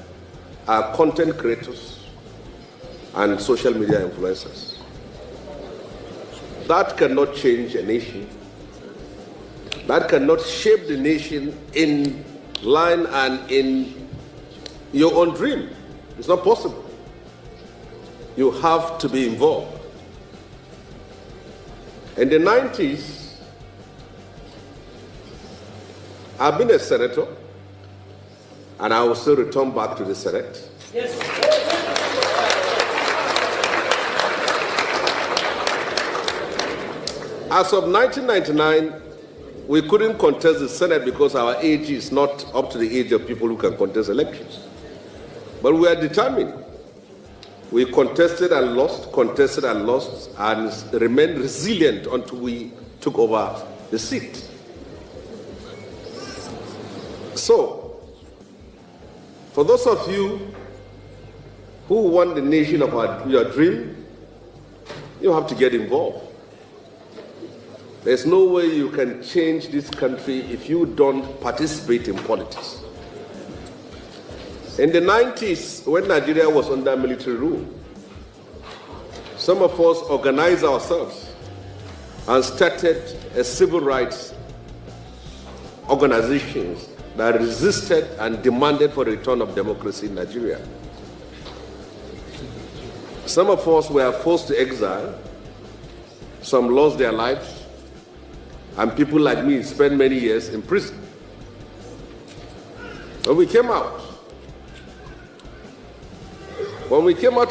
are content creators and social media influencers. That cannot change a nation. That cannot shape the nation in line and in your own dream. It's not possible. You have to be involved. In the 90s, I've been a senator, and I will still return back to the Senate. Yes. As of 1999, we couldn't contest the Senate because our age is not up to the age of people who can contest elections. But we are determined. We contested and lost, and remained resilient until we took over the seat. So, for those of you who want the nation of your dream, you have to get involved. There's no way you can change this country if you don't participate in politics. In the 90s, when Nigeria was under military rule, some of us organized ourselves and started a civil rights organizations that resisted and demanded for the return of democracy in Nigeria. Some of us were forced to exile, some lost their lives, and people like me spent many years in prison. When we came out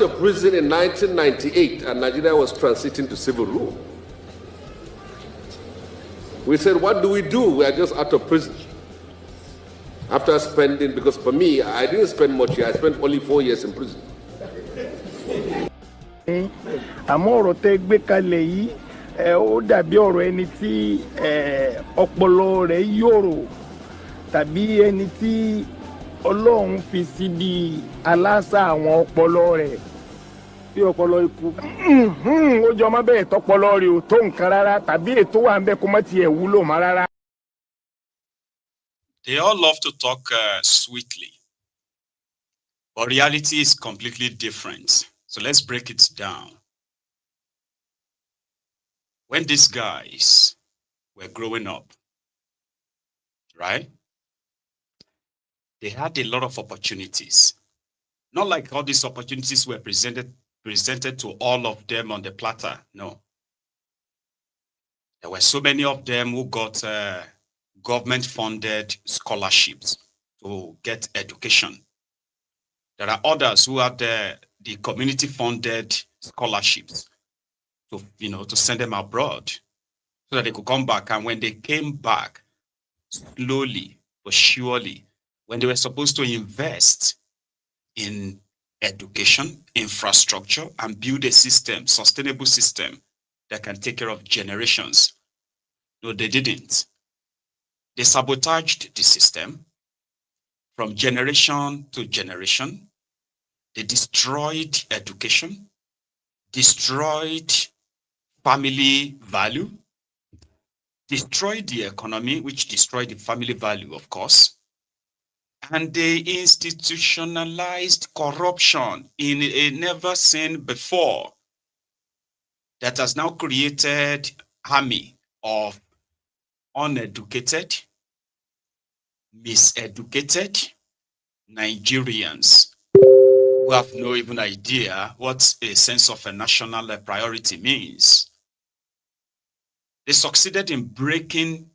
of prison in 1998 and Nigeria was transiting to civil rule, we said, what do? We are just out of prison. After spending, because for me, I didn't spend much here, I spent only 4 years in prison. Ó dàbí ọ̀rọ̀ ẹni tí ọpọlọ rẹ̀ yòrò tàbí ẹni tí Ọlọ́run fi síbi aláṣà àwọn ọpọlọ rẹ̀ bí ọpọlọ ikú ó jọ má bẹ́ẹ̀ tọpọlọ rẹ̀ ò tó nǹkan rárá tàbí ètò wà ń bẹ kó má tiẹ̀ wúlò má rárá. They all love to talk sweetly, but reality is completely different. So let's break it down. When these guys were growing up, right, they had a lot of opportunities. Not like all these opportunities were presented to all of them on the platter. No. There were so many of them who got government-funded scholarships to get education. There are others who had the community-funded scholarships to send them abroad so that they could come back. And when they came back, slowly but surely, when they were supposed to invest in education, infrastructure, and build a system, sustainable system that can take care of generations, no, they didn't. They sabotaged the system from generation to generation. They destroyed education, destroyed family value, destroyed the economy, which destroyed the family value, of course, and they institutionalized corruption in a never seen before that has now created army of uneducated, miseducated Nigerians who have no even idea what a sense of a national priority means. They succeeded in breaking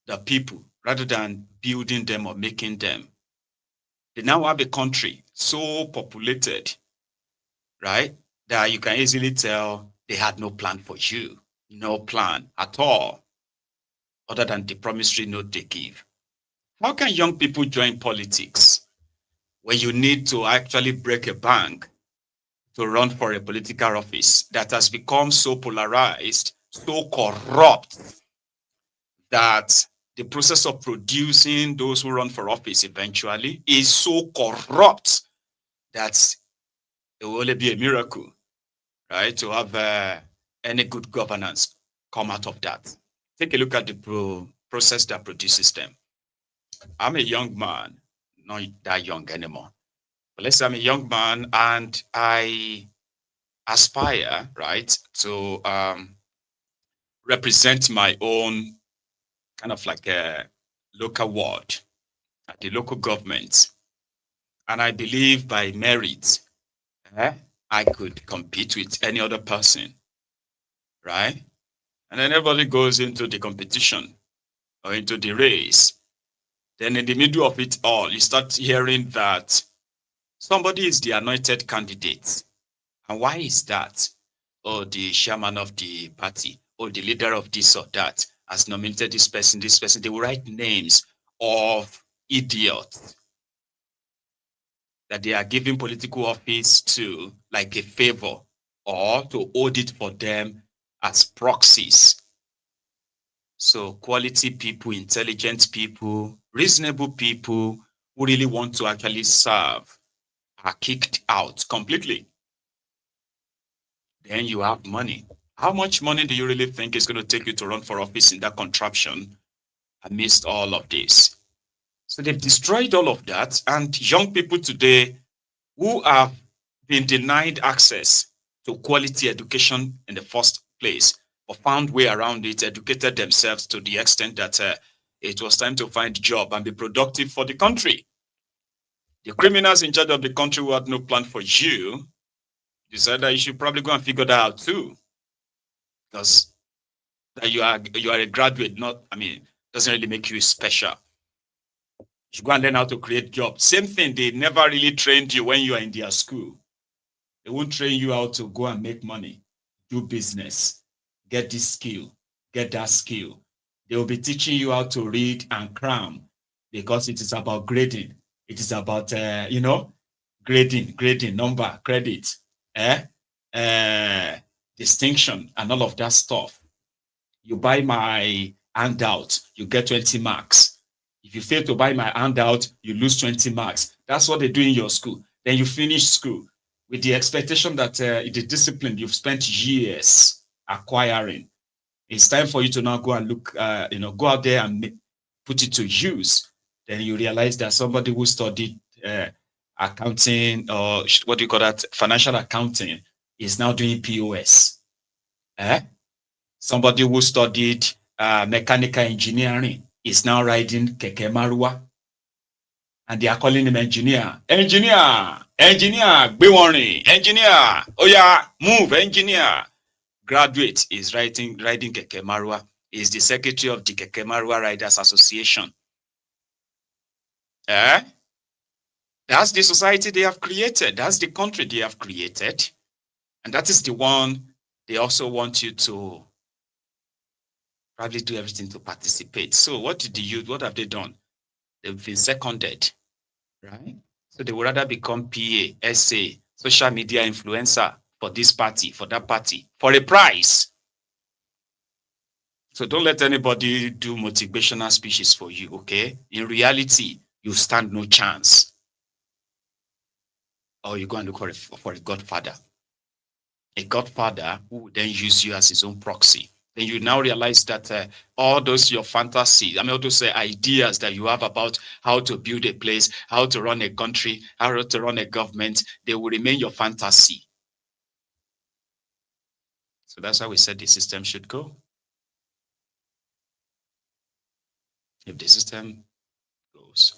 the people rather than building them or making them. They now have a country so populated, right, that you can easily tell they had no plan for you. No plan at all, other than the promissory note they give. How can young people join politics when you need to actually break a bank to run for a political office that has become so polarized, so corrupt, that the process of producing those who run for office eventually is so corrupt that it will only be a miracle, right, to have any good governance come out of that. Take a look at the process that produces them. I'm a young man, not that young anymore. But let's say I'm a young man and I aspire, right, to represent my own kind of like a local ward at the local government. And I believe by merit, I could compete with any other person, right? And then everybody goes into the competition or into the race. Then in the middle of it all, you start hearing that somebody is the anointed candidate. And why is that? Oh, the chairman of the party, or the leader of this or that has nominated this person, this person. They will write names of idiots that they are giving political office to like a favor or to hold it for them as proxies. So quality people, intelligent people, reasonable people who really want to actually serve are kicked out completely. Then you have money. How much money do you really think is going to take you to run for office in that contraption amidst all of this? So they've destroyed all of that, and young people today who have been denied access to quality education in the first place or found way around it, educated themselves to the extent that it was time to find a job and be productive for the country. The criminals in charge of the country who had no plan for you decided that you should probably go and figure that out too. Because that you are a graduate, doesn't really make you special. You should go and learn how to create jobs. Same thing, they never really trained you when you are in their school. They won't train you how to go and make money, do business, get this skill, get that skill. They will be teaching you how to read and cram because it is about grading. It is about, grading, number, credit, distinction, and all of that stuff. You buy my handout, you get 20 marks. If you fail to buy my handout, you lose 20 marks. That's what they do in your school. Then you finish school with the expectation that the discipline you've spent years acquiring. It's time for you to now go and look, go out there and put it to use. Then you realize that somebody who studied accounting, or what do you call that, financial accounting, is now doing POS. Somebody who studied mechanical engineering is now riding Keke Marua. And they are calling him engineer. Engineer! Engineer, gbé wọn rìn. Engineer, oh yeah, move, engineer. Graduate is riding Keke Marwa. Is the secretary of the Keke Marwa Riders Association. That's the society they have created. That's the country they have created. And that is the one they also want you to probably do everything to participate. So what did the youth, what have they done? They've been seconded, right? So they would rather become PA, SA, social media influencer for this party, for that party, for a prize. So don't let anybody do motivational speeches for you, okay? In reality, you stand no chance. Or you go and look for a godfather. A godfather who will then use you as his own proxy. Then you now realize that all those your fantasies, all those ideas that you have about how to build a place, how to run a country, how to run a government, they will remain your fantasy. So that's how we said the system should go. If the system goes,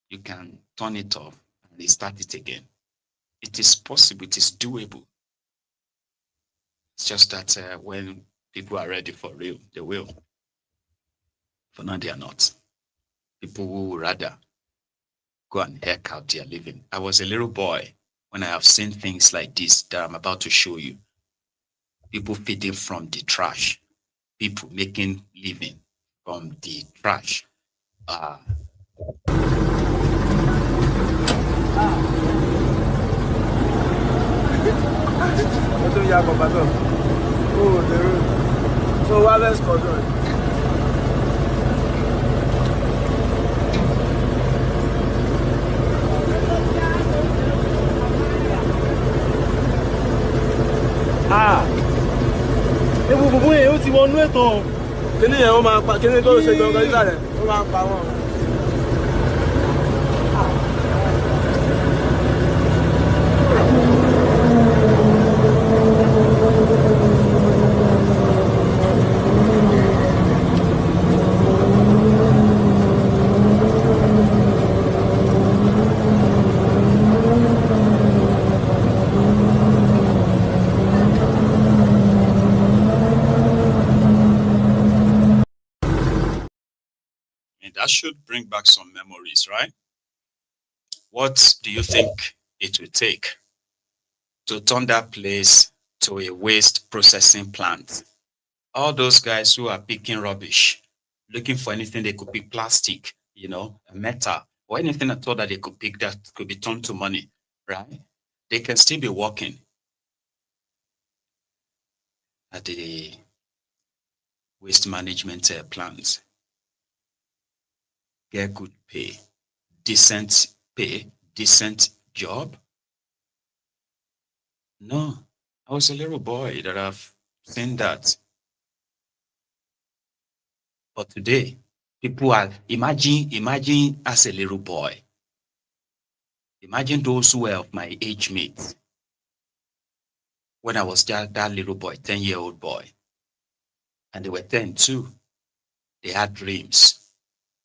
you can turn it off and restart it again. It is possible, it is doable. It's just that when people are ready for real, they will. For now, they are not. People who would rather go and hack out their living. I was a little boy when I have seen things like this that I'm about to show you. People feeding from the trash. People making living from the trash. So let's go. Ewu bubu yẹn ó ti wọnú ètò. Kíní yẹn ó máa pa kíní tó ṣe gangan nísàlẹ̀ ó máa pa wọn. That should bring back some memories, right? What do you think it will take to turn that place to a waste processing plant? All those guys who are picking rubbish, looking for anything they could pick, plastic, metal, or anything at all that they could pick that could be turned to money, right? They can still be working at the waste management plants. Get good pay, decent job. No, I was a little boy that I've seen that. But today, people are, imagine as a little boy. Imagine those who were of my age mates. When I was that little boy, 10-year-old boy. And they were 10 too. They had dreams.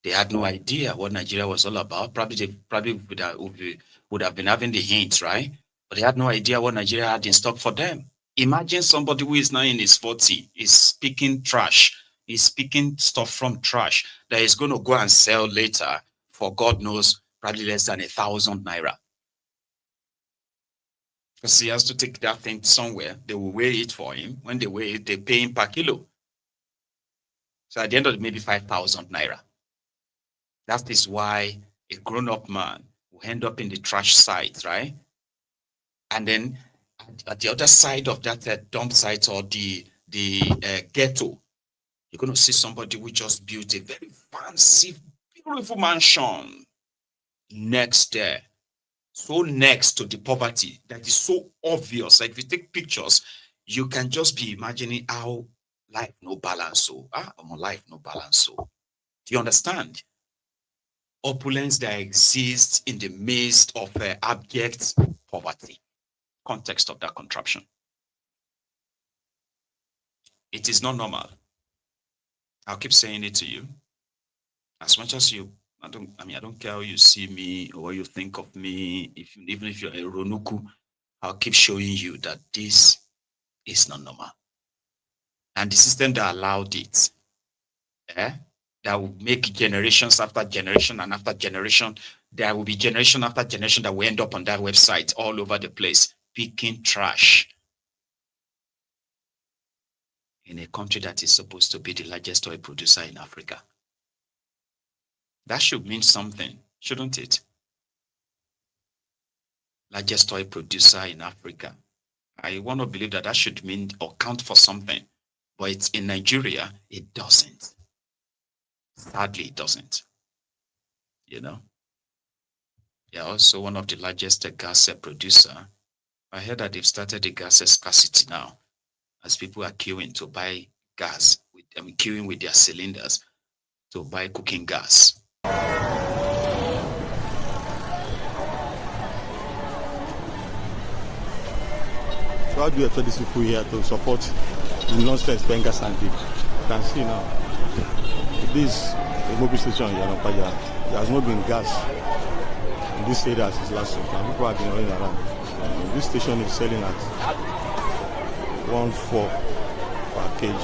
They had no idea what Nigeria was all about. Probably would have been having the hints, right? But they had no idea what Nigeria had in stock for them. Imagine somebody who is now in his 40s, is speaking trash, is speaking stuff from trash that is going to go and sell later for God knows, probably less than 1,000 naira. Because he has to take that thing somewhere. They will weigh it for him. When they weigh it, they pay him per kilo. So at the end of it, maybe 5,000 naira. That is why a grown-up man will end up in the trash site, right? And then at the other side of that dump site or the ghetto, you're going to see somebody who just built a very fancy, beautiful mansion next there. So next to the poverty that is so obvious. Like if you take pictures, you can just be imagining how life no balance. So, life no balance. So, do you understand? Opulence that exists in the midst of abject poverty. Context of that contraption. It is not normal. I'll keep saying it to you. As much as you I don't care how you see me or what you think of me. Even if you're a Ronuku, I'll keep showing you that this is not normal. And the system that allowed it, that will make generations after generation and after generation, there will be generation after generation that will end up on that website all over the place, picking trash. In a country that is supposed to be the largest oil producer in Africa. That should mean something, shouldn't it? Largest oil producer in Africa. I want to believe that should mean or count for something. But it's in Nigeria, it doesn't. Sadly, it doesn't. You know? They are also one of the largest gas producer. I heard that they've started the gas scarcity now, as people are queuing to buy gas, queuing with their cylinders to buy cooking gas. So how do you expect these people here to support the nonsense Bengas and did? You can see now, this the mobile station in Yanapaya, there has not been gas in this area since last week, and people have been running around. This station is selling at 1.4 per kg.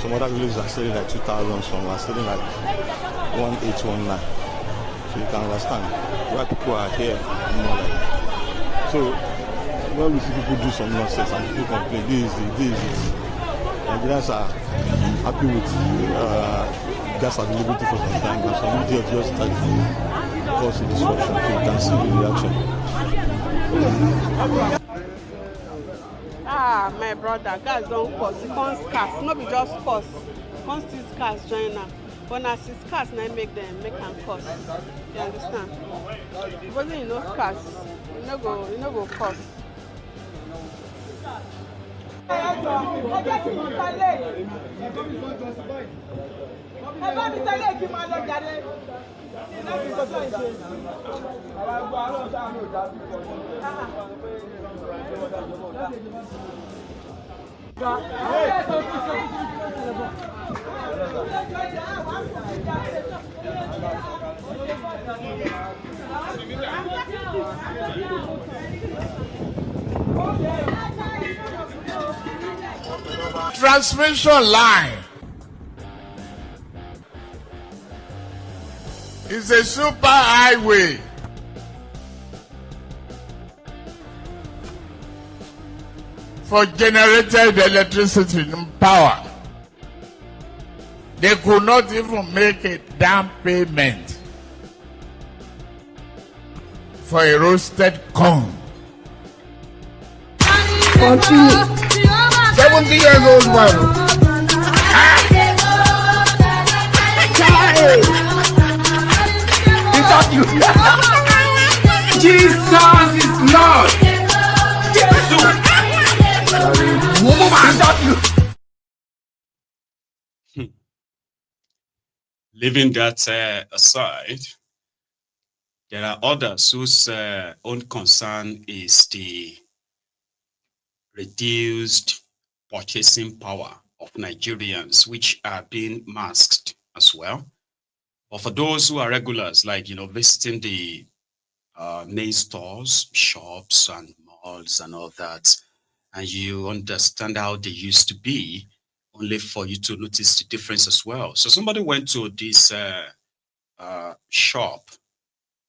Some other villages are selling like 2,000, some are selling like 1,819. So you can understand why people are here more like that. So when we see people do some nonsense and people complain, this is it. Nigerians are happy with gas availability for some time, and some idiots just start causing disruption. So you can see the reaction. My brother, gas don't cost. It comes scarce. No be just cost. Cost is scarce join now. But as it's scarce, now make them cost. You understand? If you know scarce, you no go cost. Transmission line is a super highway. For generated electricity and power. They could not even make a down payment for a roasted corn. 70 years old man. Jesus is Lord. Leaving that aside, there are others whose own concern is the reduced purchasing power of Nigerians, which are being masked as well. But for those who are regulars, like, visiting the main stores, shops and malls and all that, and you understand how they used to be, only for you to notice the difference as well. So somebody went to this shop.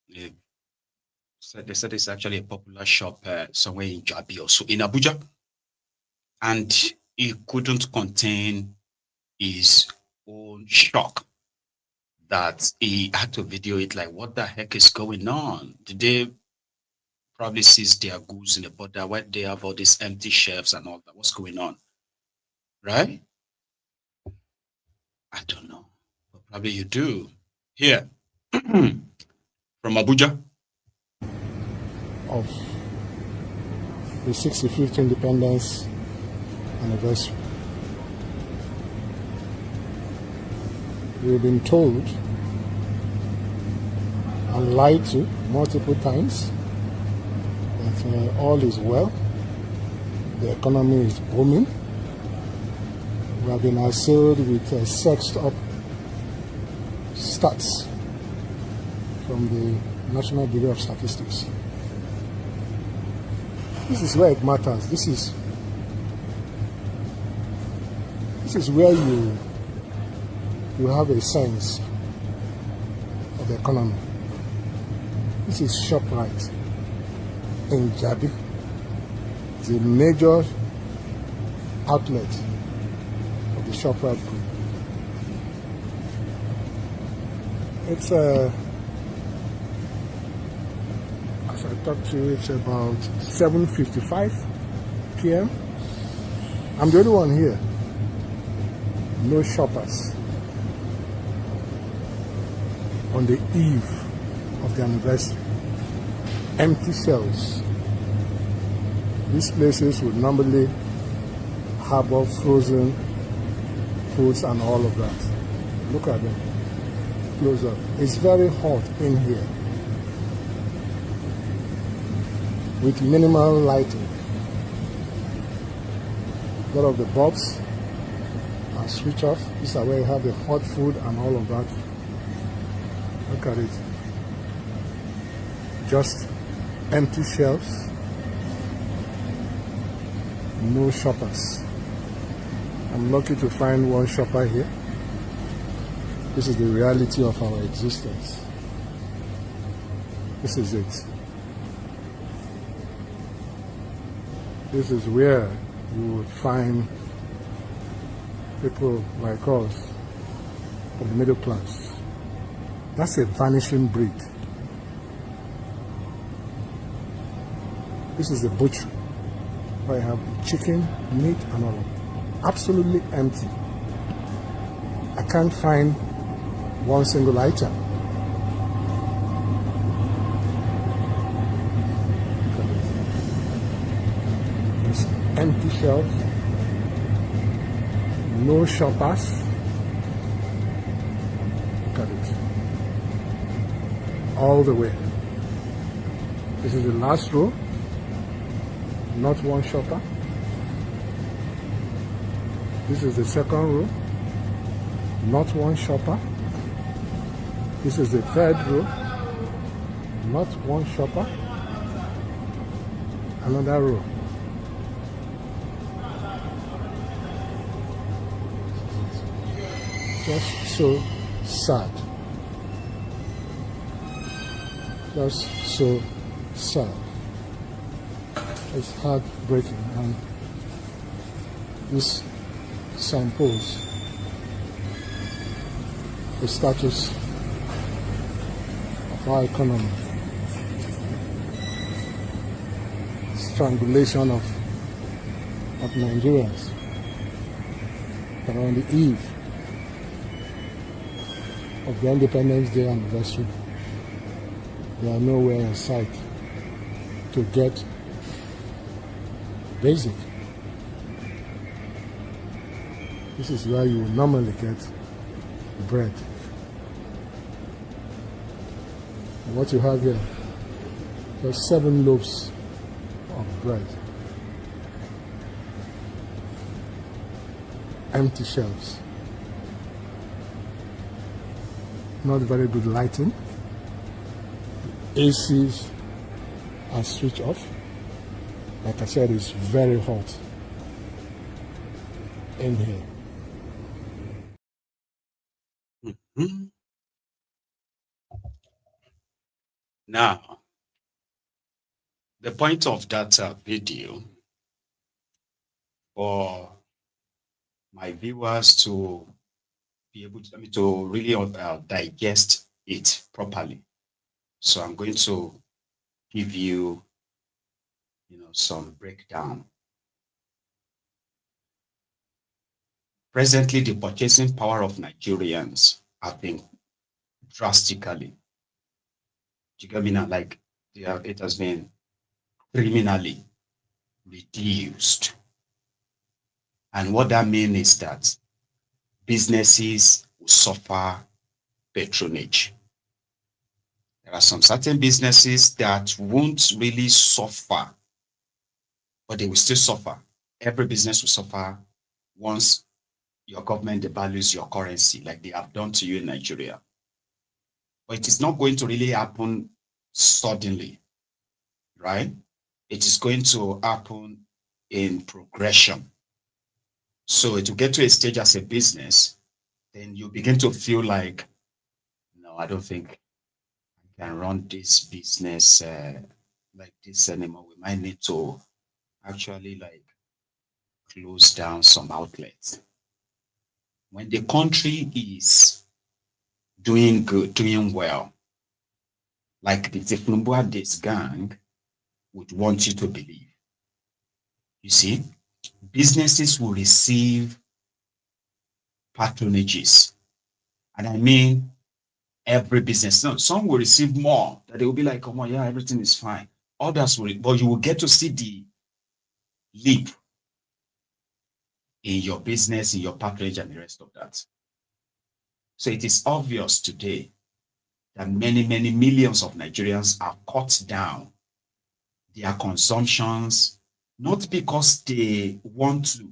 They said it's actually a popular shop somewhere in Jabi or so in Abuja. And he couldn't contain his own shock that he had to video it, like, what the heck is going on? Did they probably seize their goods in the border? Why they have all these empty shelves and all that? What's going on? Right? I don't know. But probably you do. Here, from Abuja. Of the 65th independence anniversary. We've been told and lied to multiple times that all is well, the economy is booming. We have been assailed with sexed up stats from the National Bureau of Statistics. This is where it matters. This is where you have a sense of the economy. This is ShopRite in Jabi. It's a major outlet of the ShopRite group. It's as I talked to you, it's about 7:55 p.m. I'm the only one here. No shoppers on the eve of the anniversary. Empty shelves. These places would normally harbor frozen foods and all of that. Look at them. Close up. It's very hot in here with minimal lighting. A lot of the bulbs are switched off. These are where you have the hot food and all of that. Look at it. Just empty shelves. No shoppers. I'm lucky to find one shopper here. This is the reality of our existence. This is it. This is where you would find people like us of the middle class. That's a vanishing breed. This is the butcher where you have chicken, meat, and all of it. Absolutely empty. I can't find one single item. It's empty shelves, no shoppers. Look at it. All the way. This is the last row. Not one shopper. This is the second row. Not one shopper. This is the third row. Not one shopper. Another row. Just so sad. Just so sad. It's heartbreaking, and this samples the status of our economy. Strangulation of Nigerians that are on the eve of the Independence Day anniversary. They are nowhere in sight to get basic. This is where you would normally get bread. And what you have here, there's 7 loaves of bread. Empty shelves. Not very good lighting. ACs are switched off. Like I said, it's very hot in here. Mhm. Now, the point of that video for my viewers to be able to, to really digest it properly. So I'm going to give you, some breakdown. Presently, the purchasing power of Nigerians have been drastically, do you get me now? Like it has been criminally reduced. And what that means is that businesses will suffer patronage. There are some certain businesses that won't really suffer, but they will still suffer. Every business will suffer once your government devalues your currency, like they have done to you in Nigeria. But it is not going to really happen suddenly, right? It is going to happen in progression. So to get to a stage as a business, then you begin to feel like, no, I don't think I can run this business like this anymore. We might need to actually like close down some outlets. When the country is doing good, doing well, like the Tinubu this gang would want you to believe. You see, businesses will receive patronages. And I mean every business. No, some will receive more, that they will be like, come on, yeah, everything is fine. Others will, but you will get to see the leap in your business, in your patronage, and the rest of that. So it is obvious today that many, many millions of Nigerians have cut down their consumptions, not because they want to,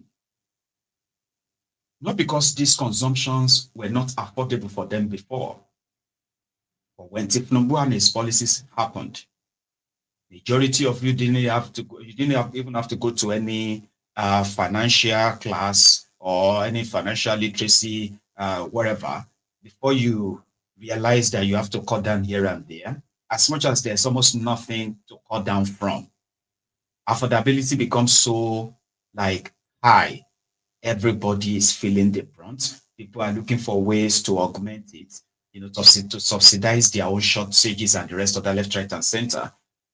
not because these consumptions were not affordable for them before. But when Tinubu and his policies happened, majority of you didn't have to go, you didn't even have to go to any financial class or any financial literacy, wherever, before you realize that you have to cut down here and there. As much as there's almost nothing to cut down from, affordability becomes so like high. Everybody is feeling the brunt. People are looking for ways to augment it, you know, to subsidize their own shortages and the rest of the left, right, and center,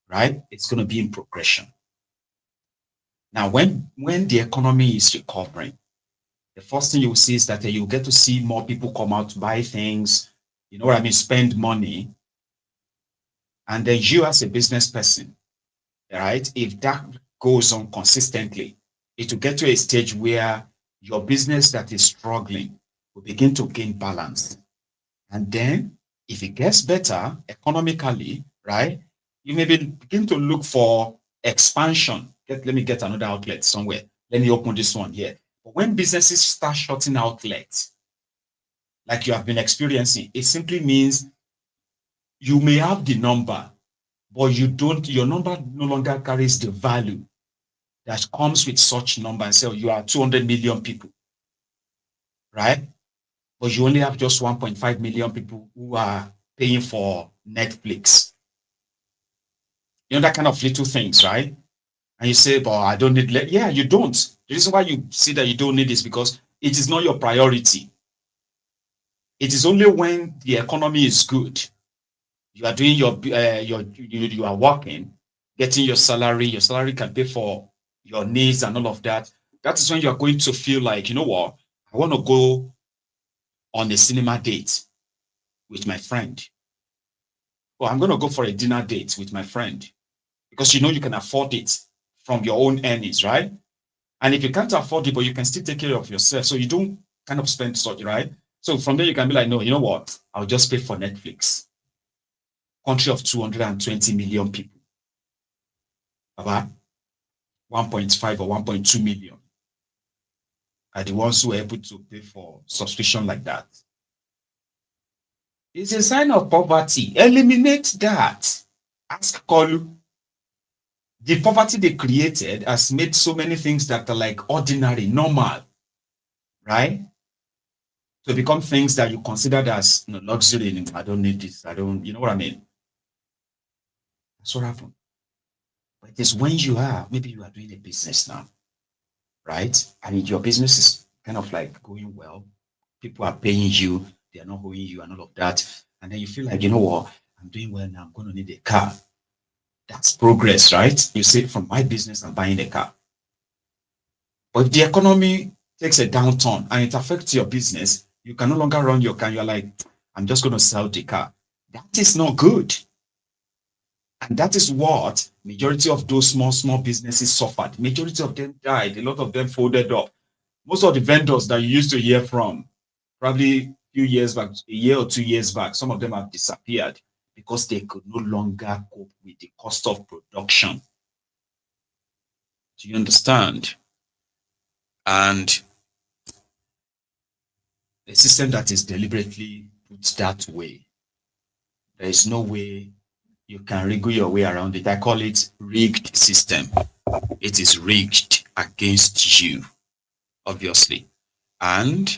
right? It's going to be in progression. Now, when the economy is recovering, the first thing you will see is that you get to see more people come out to buy things, you know what I mean, spend money. And then you as a business person, right, if that goes on consistently, it will get to a stage where your business that is struggling will begin to gain balance. And then if it gets better economically, right, you may begin to look for expansion. Let me get another outlet somewhere. Let me open this one here. But when businesses start shutting outlets, like you have been experiencing, it simply means you may have the number, but your number no longer carries the value that comes with such number. And say, you are 200 million people, right? But you only have just 1.5 million people who are paying for Netflix. You know, that kind of little things, right? And you say, but I don't need, yeah, you don't. The reason why you see that you don't need is because it is not your priority. It is only when the economy is good, you are doing you are working, getting your salary can pay for your needs and all of that. That is when you are going to feel like, you know what, I want to go on a cinema date with my friend. Or I'm going to go for a dinner date with my friend, because you know you can afford it from your own earnings, right? And if you can't afford it, but you can still take care of yourself, so you don't kind of spend such, right? So from there you can be like, no, you know what? I'll just pay for Netflix. Country of 220 million people. About 1.5 or 1.2 million are the ones who are able to pay for subscription like that. It's a sign of poverty. Eliminate that. Ask Koolu. The poverty they created has made so many things that are like ordinary, normal, right? To become things that you considered as luxury. I don't need this. I don't, you know what I mean? That's what happened. But it is when maybe you are doing a business now, right? And your business is kind of like going well. People are paying you. They are not owing you and all of that. And then you feel like, you know what? I'm doing well now. I'm going to need a car. That's progress, right? You say, from my business, I'm buying a car. But if the economy takes a downturn and it affects your business, you can no longer run your car. You're like, I'm just going to sell the car. That is not good. And that is what majority of those small businesses suffered. Majority of them died. A lot of them folded up. Most of the vendors that you used to hear from, probably a few years back, a year or 2 years back, some of them have disappeared because they could no longer cope with the cost of production. Do you understand? And a system that is deliberately put that way There is no way you can wriggle your way around it. I call it rigged system. It is rigged against you, obviously. And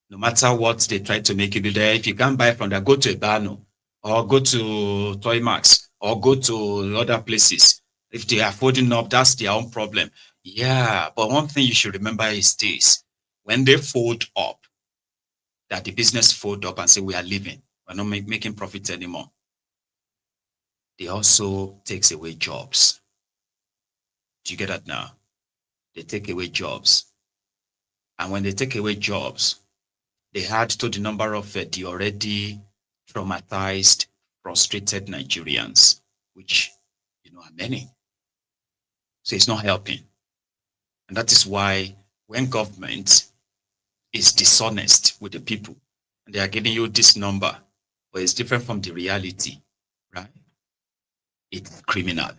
no matter what they try to make you do there, if you can't buy from there, go to Ebano or go to Toy Max or go to other places. If they are folding up, that's their own problem. Yeah, but one thing you should remember is this. When they fold up, that the business fold up and say, we are leaving, we're not making profit anymore. They also takes away jobs. Do you get that now? They take away jobs. And when they take away jobs, they add to the number of the already traumatized, frustrated Nigerians, which, are many. So it's not helping. And that is why when government is dishonest with the people, and they are giving you this number, but it's different from the reality, right? It's criminal.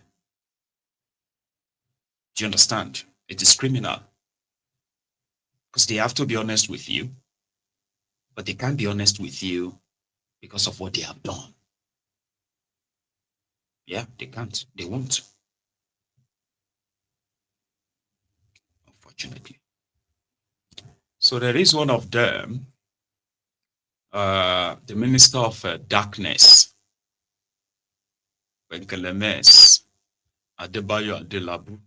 Do you understand? It is criminal. Because they have to be honest with you, but they can't be honest with you because of what they have done. Yeah, they can't. They won't. Unfortunately. So there is one of them, the Minister of Darkness, Penkelemes, Adeboye Adelabu,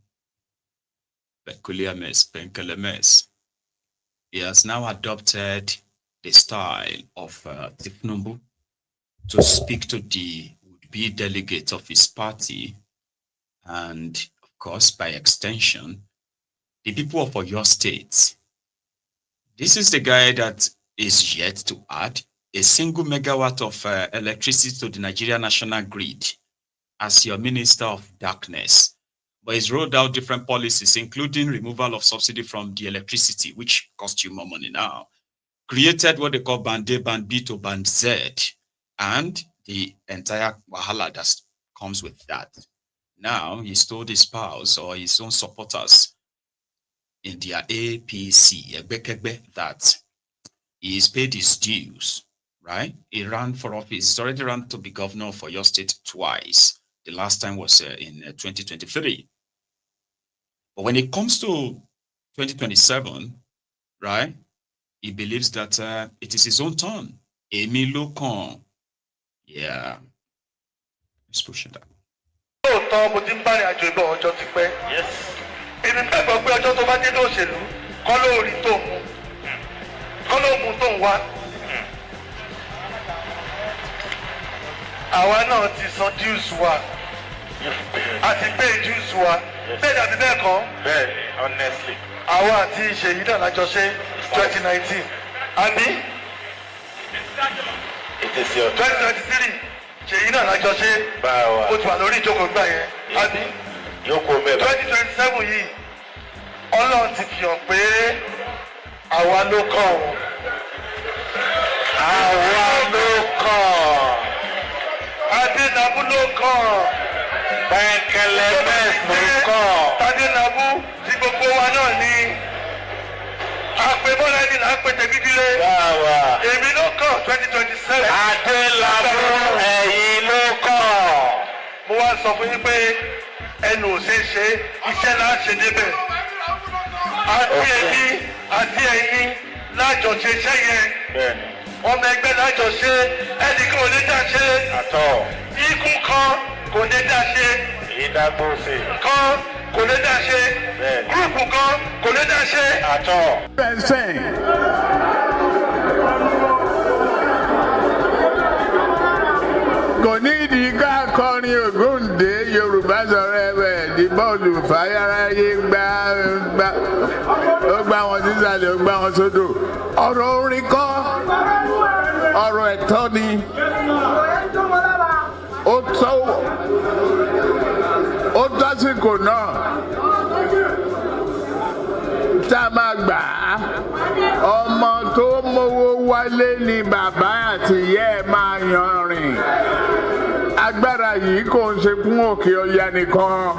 Penkelemes. He has now adopted the style of Tinubu to speak to the would-be delegates of his party and, of course, by extension, the people of your state. This is the guy that is yet to add a single megawatt of electricity to the Nigerian national grid as your Minister of Darkness. But he's rolled out different policies, including removal of subsidy from the electricity, which costs you more money now. Created what they call Band A, Band B to Band Z, and the entire wahala that comes with that. Now, he's told his spouse or his own supporters in their APC, that he's paid his dues, right? He ran for office. He's already run to be governor for your state twice. The last time was in 2023. But when it comes to 2027, right, he believes that it is his own turn. Emi Lokan. Yeah. Let's push it down. Yes. Èmi gbàgbọ́ pé ọjọ́ tó bá dé lóṣèlú kọ́ ló rí tó mú kọ́ ló mú tó ń wá. Àwa náà ti san dues wa àti pay dues wa bẹ́ẹ̀ dàbí bẹ́ẹ̀ kan. Bẹ́ẹ̀ honestly. Àwa àti Ṣèyí náà lájọ ṣe 2019 àbí. It is your 2023 Ṣèyí náà lájọ ṣe. Báwa. O tù wà lórí ìjókòó gbà yẹn àbí. 2027 yìí Ọlọ́run ti fi hàn pé àwa ló kàn ó. Àwa ló kàn. Adénàbú ló kàn. Penkelemes ló kàn. Adénàbú tí gbogbo wa náà ní. Àpèmọ́lá ẹni là ń pè tẹ̀gídílé. Èmi ló kàn 2027. Adénàbú ẹ̀yin ló kàn. Mo wá sọ fún yín pé ẹnu ò ṣe é ṣe iṣẹ́ náà ṣe débẹ̀. Àti èmi àti ẹ̀yin lájọ ṣe iṣẹ́ yẹn. Ọmọ ẹgbẹ́ lájọ ṣe ẹnìkan ò lè dá ṣe. Ikú kan kò lè dá ṣe. Ìdágbòsè. Kan kò lè dá ṣe. Gúrùpù kan kò lè dá ṣe. Kò ní ìdí ká kọrin Ògúndé Yorùbá sọ̀rọ̀ ẹ̀wẹ̀ ní bọ́ọ̀lù fàyàráyé gbá ó gbá wọn sísàlẹ̀ ó gbá wọn sódò. Ọ̀rọ̀ orin kọ́ ọ̀rọ̀ ẹ̀tọ́ ni ó tásìkò náà tá a máa gbà á. Ọmọ tó mówó wálé ni bàbá àti ìyá ẹ̀ máa yan rìn. Agbára yìí kò ń ṣe fún Òkè Ọya nìkan.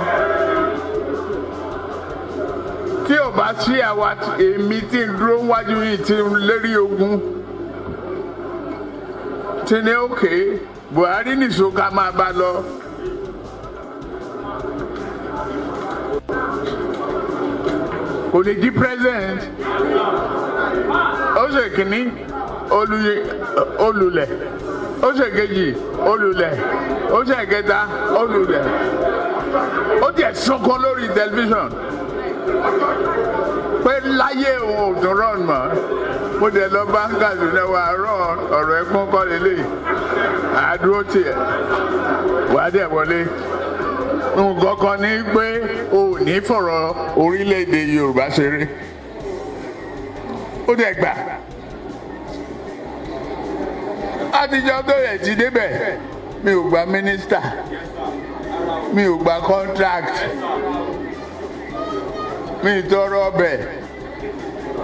Tí ò bá sí àwa èmi tí ń dúró wájú yìí tí ń lérí ogun tí ní òkè Buhari nìṣó ká máa bá lọ. Kò ní jí president. Ó ṣe kìíní olùlẹ̀. Ó ṣe kejì olùlẹ̀. Ó ṣe kẹta olùlẹ̀. Ó tiẹ̀ sọ́kàn lórí tẹlifíṣàn. Pé láyé òun ò tún rán mọ́. Mo dẹ̀ lọ bá ń Kaduna wa rán ọ̀rọ̀ ẹ̀gbọ́n kọ́ lélẹ̀. Àdúró tiẹ̀. Wàá dẹ̀ wọlé. Nǹkan kan ní pé o ò ní fọ̀rọ̀ orílẹ̀-èdè Yorùbá ṣeré. Ó dẹ̀ gbà. Àtijọ́ tó yẹ ti débẹ̀, mi ò gba mínísítà, mi ò gba contract, mi ì tọrọ ọbẹ̀,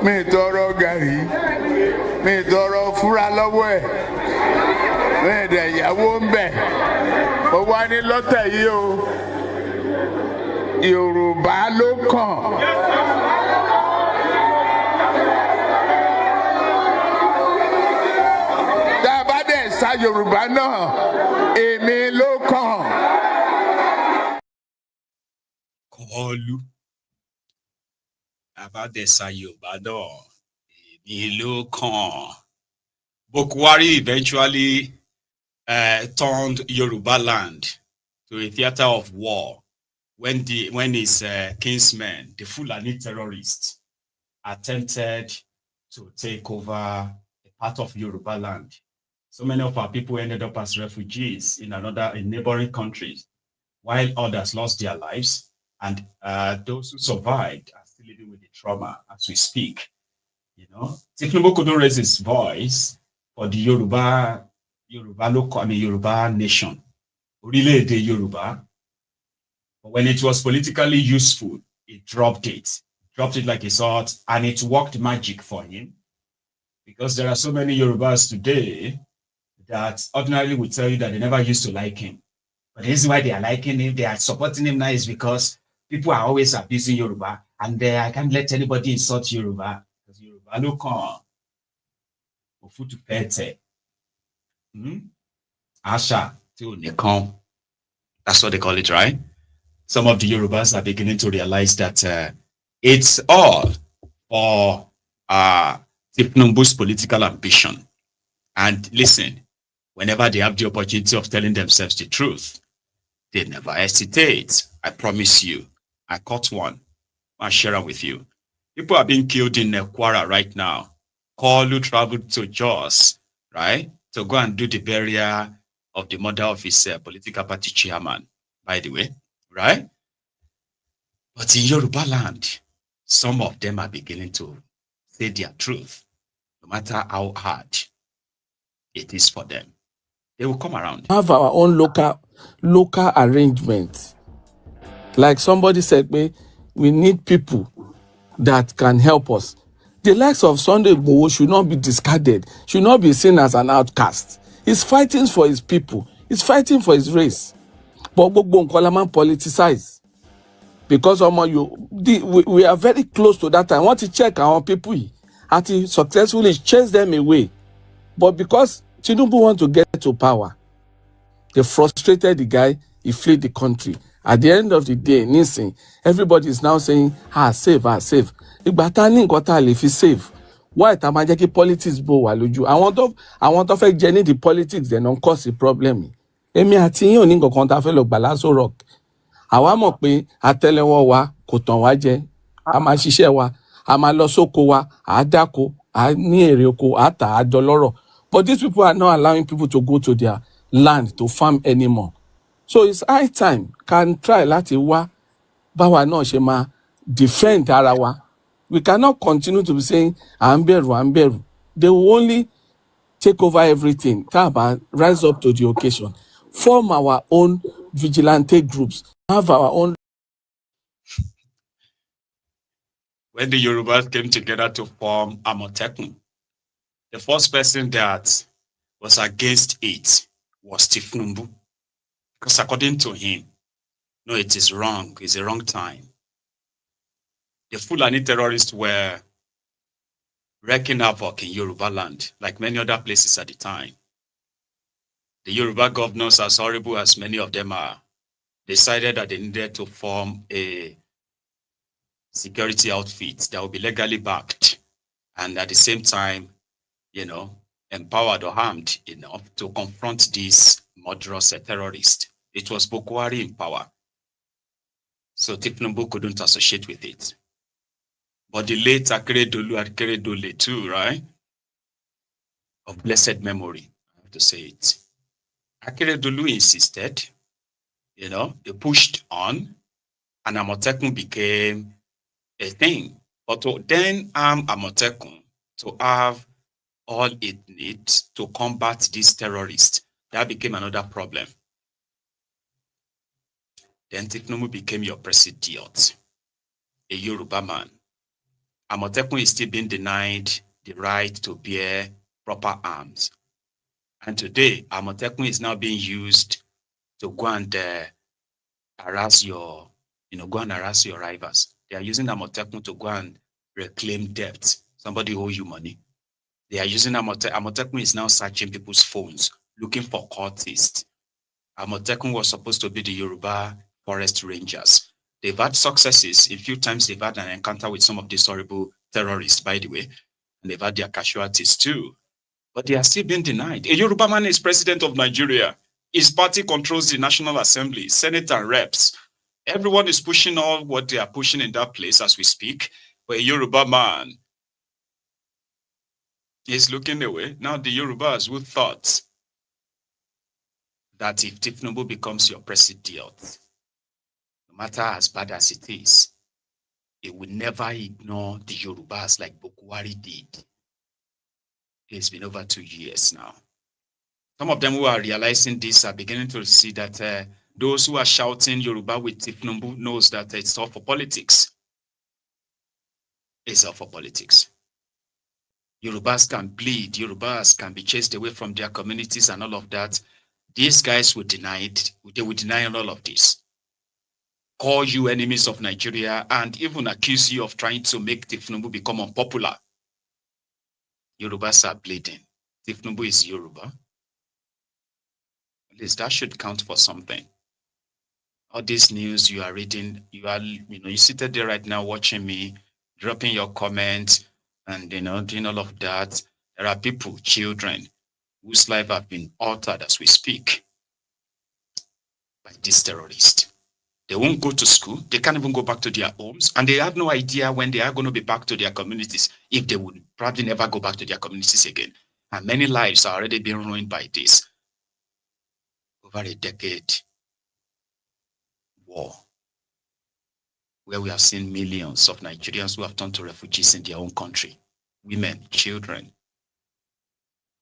mi ì tọrọ gàrí, mi ì tọrọ fúra lọ́wọ́ ẹ̀, mi ì dẹ̀ ìyàwó ń bẹ̀. Ó wá ní lọ́tẹ̀ yìí o, Yorùbá ló kàn. Sa Yorùbá náà, èmi ló kàn. Koolu. Abadesa Yorùbá náà, èmi ló kàn. Buhari eventually turned Yoruba land to a theater of war when his kinsmen, the Fulani terrorists, attempted to take over a part of Yoruba land. So many of our people ended up as refugees in neighboring countries, while others lost their lives, and those who survived are still living with the trauma as we speak. You know, Tinubu couldn't raise his voice for the Yoruba nation, Orílẹ̀-èdè Yoruba. But when it was politically useful, he dropped it like a sword, and it worked magic for him. Because there are so many Yorubas today that ordinarily would tell you that they never used to like him. But the reason why they are liking him, they are supporting him now is because people are always abusing Yoruba, and I can't let anybody insult Yoruba. Because Yoruba no come. Ofutu pete. Asha till they come. That's what they call it, right? Some of the Yorubas are beginning to realize that it's all for Tinubu's political ambition. And listen, whenever they have the opportunity of telling themselves the truth, they never hesitate. I promise you. I caught one. I'll share it with you. People are being killed in Kwara right now. Koolu traveled to Jos, right, to go and do the burial of the mother of his political party chairman, by the way, right? But in Yoruba land, some of them are beginning to say their truth, no matter how hard it is for them. They will come around. Have our own local arrangements. Like somebody said, we need people that can help us. The likes of Sunday Igboho should not be discarded, should not be seen as an outcast. He's fighting for his people. He's fighting for his race. But politicize. Because we are very close to that time. I want to check our people and to successfully chase them away. But because Tinubu want to get to power, they frustrated the guy, he fled the country. At the end of the day, everybody is now saying, save. If he save, why Tamajaki politics bo waluju? I want to fake Jenny the politics, then don't cause a problem. Emi ati yin oni nǹkan ta fẹ́ lọ gbà lásò rock. Àwa mọ̀ pé àtẹ́lẹwọ́ wa kò tàn wá jẹ. A máa ṣiṣẹ́ wa, a máa lọ sóko wa, a dáko, a ní èrè oko, a tà, a dọlọ́rọ̀. But these people are not allowing people to go to their land to farm anymore. So it's high time can try láti wá báwa náà ṣe máa defend ara wa. We cannot continue to be saying Amberu. They will only take over everything. Taba, rise up to the occasion. Form our own vigilante groups. Have our own. When the Yorubas came together to form Amotekun, the first person that was against it was Tinubu. Because according to him, no, it is wrong. It's a wrong time. The Fulani terrorists were wreaking havoc in Yoruba land, like many other places at the time. the Yoruba governors, as horrible as many of them are, decided that they needed to form a security outfit that will be legally backed and at the same time, empowered or armed enough to confront these murderous terrorists. It was Boko Haram in power. So Tinubu couldn't associate with it. But the late Akeredolu too, right? Of blessed memory, I have to say it. Akeredolu insisted, they pushed on, and Amotekun became a thing. But to then arm Amotekun to have all it needs to combat these terrorists, that became another problem. Then Tinubu became your president, a Yoruba man. Amotekun is still being denied the right to bear proper arms. And today, Amotekun is now being used to go and harass your rivals. They are using Amotekun to go and reclaim debt. Somebody owe you money. They are using Amotekun is now searching people's phones, looking for cultists. Amotekun was supposed to be the Yoruba forest rangers. They've had successes. A few times they've had an encounter with some of these horrible terrorists, by the way, and they've had their casualties too. But they are still being denied. A Yoruba man is president of Nigeria. His party controls the National Assembly, Senate and reps. Everyone is pushing all what they are pushing in that place as we speak. But a Yoruba man is looking away. Now the Yorubas who thought that if Tinubu becomes your president, no matter as bad as it is, it will never ignore the Yorubas like Boko Haram did. It's been over 2 years now. Some of them who are realizing this are beginning to see that those who are shouting Yoruba with Tinubu knows that it's all for politics. It's all for politics. Yorubas can bleed. Yorubas can be chased away from their communities and all of that. These guys will deny it. They will deny all of this. Call you enemies of Nigeria and even accuse you of trying to make Tinubu become unpopular. Yorubas are bleeding. Tinubu is Yoruba. At least that should count for something. All this news you are reading, you seated there right now watching me, dropping your comments and doing all of that. There are people, children, whose lives have been altered as we speak by these terrorists. They won't go to school. They can't even go back to their homes. And they have no idea when they are going to be back to their communities, if they would probably never go back to their communities again. And many lives are already being ruined by this. Over a decade war, where we have seen millions of Nigerians who have turned to refugees in their own country. Women, children.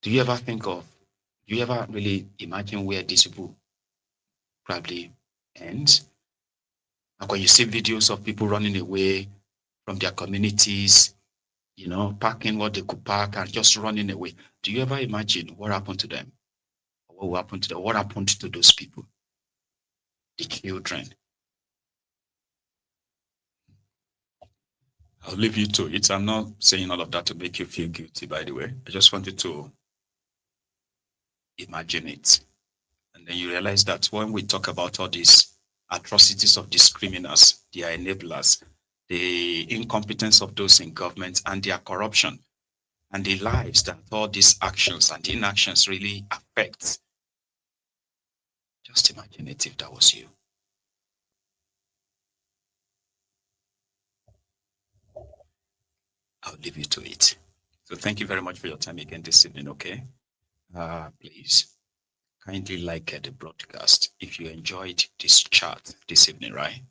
Do you ever really imagine where these people probably end? Like when you see videos of people running away from their communities, packing what they could pack and just running away. Do you ever imagine what happened to them? What will happen to them? What happened to those people? The children. I'll leave you to it. I'm not saying all of that to make you feel guilty, by the way. I just wanted to imagine it. And then you realize that when we talk about all these atrocities of these criminals, their enablers, the incompetence of those in government and their corruption, and the lives that all these actions and inactions really affect. Just imagine it if that was you. I'll leave you to it. So thank you very much for your time again this evening, okay? Please kindly like the broadcast. If you enjoyed this chat this evening, right?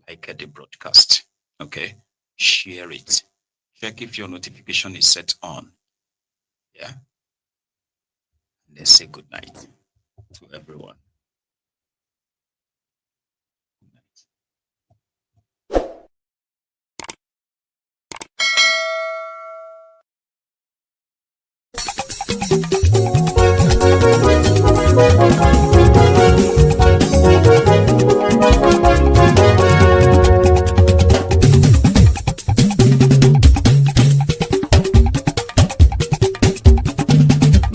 Like the broadcast, okay? Share it. Check if your notification is set on. Yeah? Let's say good night to everyone.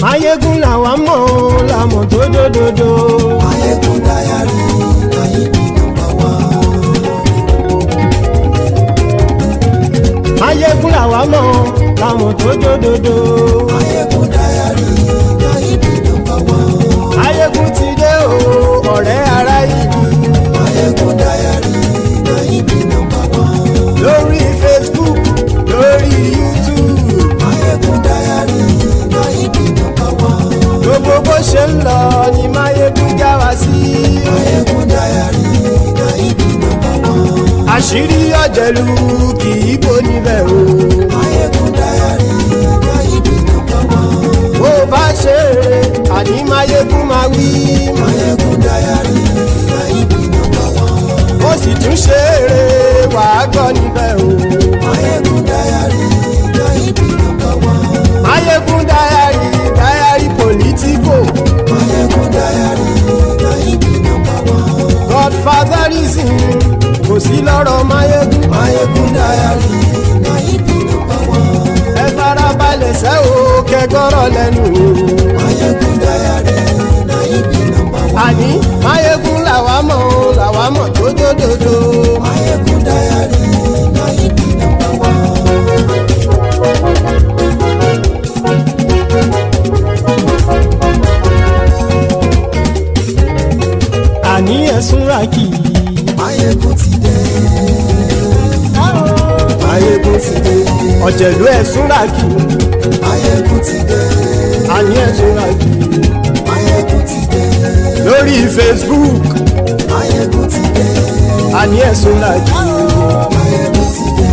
Máyégún làwa mọ̀ ọ́ làmọ̀ tó dòdò. sódòdó. Máyégún dáyàrí náírà nọ́mbà wán. Máyégún ti dé o ọ̀rẹ́ ará ìlú. Máyégún dáyàrí náírà nọ́mbà wán. Lórí Facebook lórí YouTube. Máyégún dáyàrí náírà nọ́mbà wán. Gbogbo bó ṣe ń lọ ni Máyégún já wa sí. Máyégún dáyàrí náírà nọ́mbà wán. Àṣírí ọ̀jẹ̀lú kì í bò níbẹ̀ o. Máyégún dáyàrí náírà nọ́mbà wán. Bó bá ṣe eré àní Máyégún máa wí. Máyégún dáyàrí náírà nọ́mbà wán. Ó sì tún ṣe eré wàá gbọ́ níbẹ̀ o. Máyégún dáyàrí náírà nọ́mbà wán. Máyégún dáyàrí pòlítíkò. Máyégún dáyàrí náírà nọ́mbà wán. Godfatherism kò sí lọ́rọ̀ Máyégún. Máyégún dáyàrí náírà nọ́mbà wán. Ẹ farabalẹ̀ sẹ́ o kẹgọ́rọ̀ lẹ́nu o. Máyégún dáyàrí náírà nọ́mbà wán. Àní Máyégún làwa mọ̀ tó dòdòdó. Máyégún dáyàrí náírà nọ́mbà wán. Àní ẹ̀sùn ràkì. Máyégún ti dé. Máyégún ti dé. Ọ̀jẹ̀lú ẹ̀sùn ràkì. Máyégún ti dé. Àní ẹ̀sùn ràkì. Máyégún ti dé. Lórí Facebook. Máyégún ti dé. Àní ẹ̀sùn ràkì. Máyégún ti dé.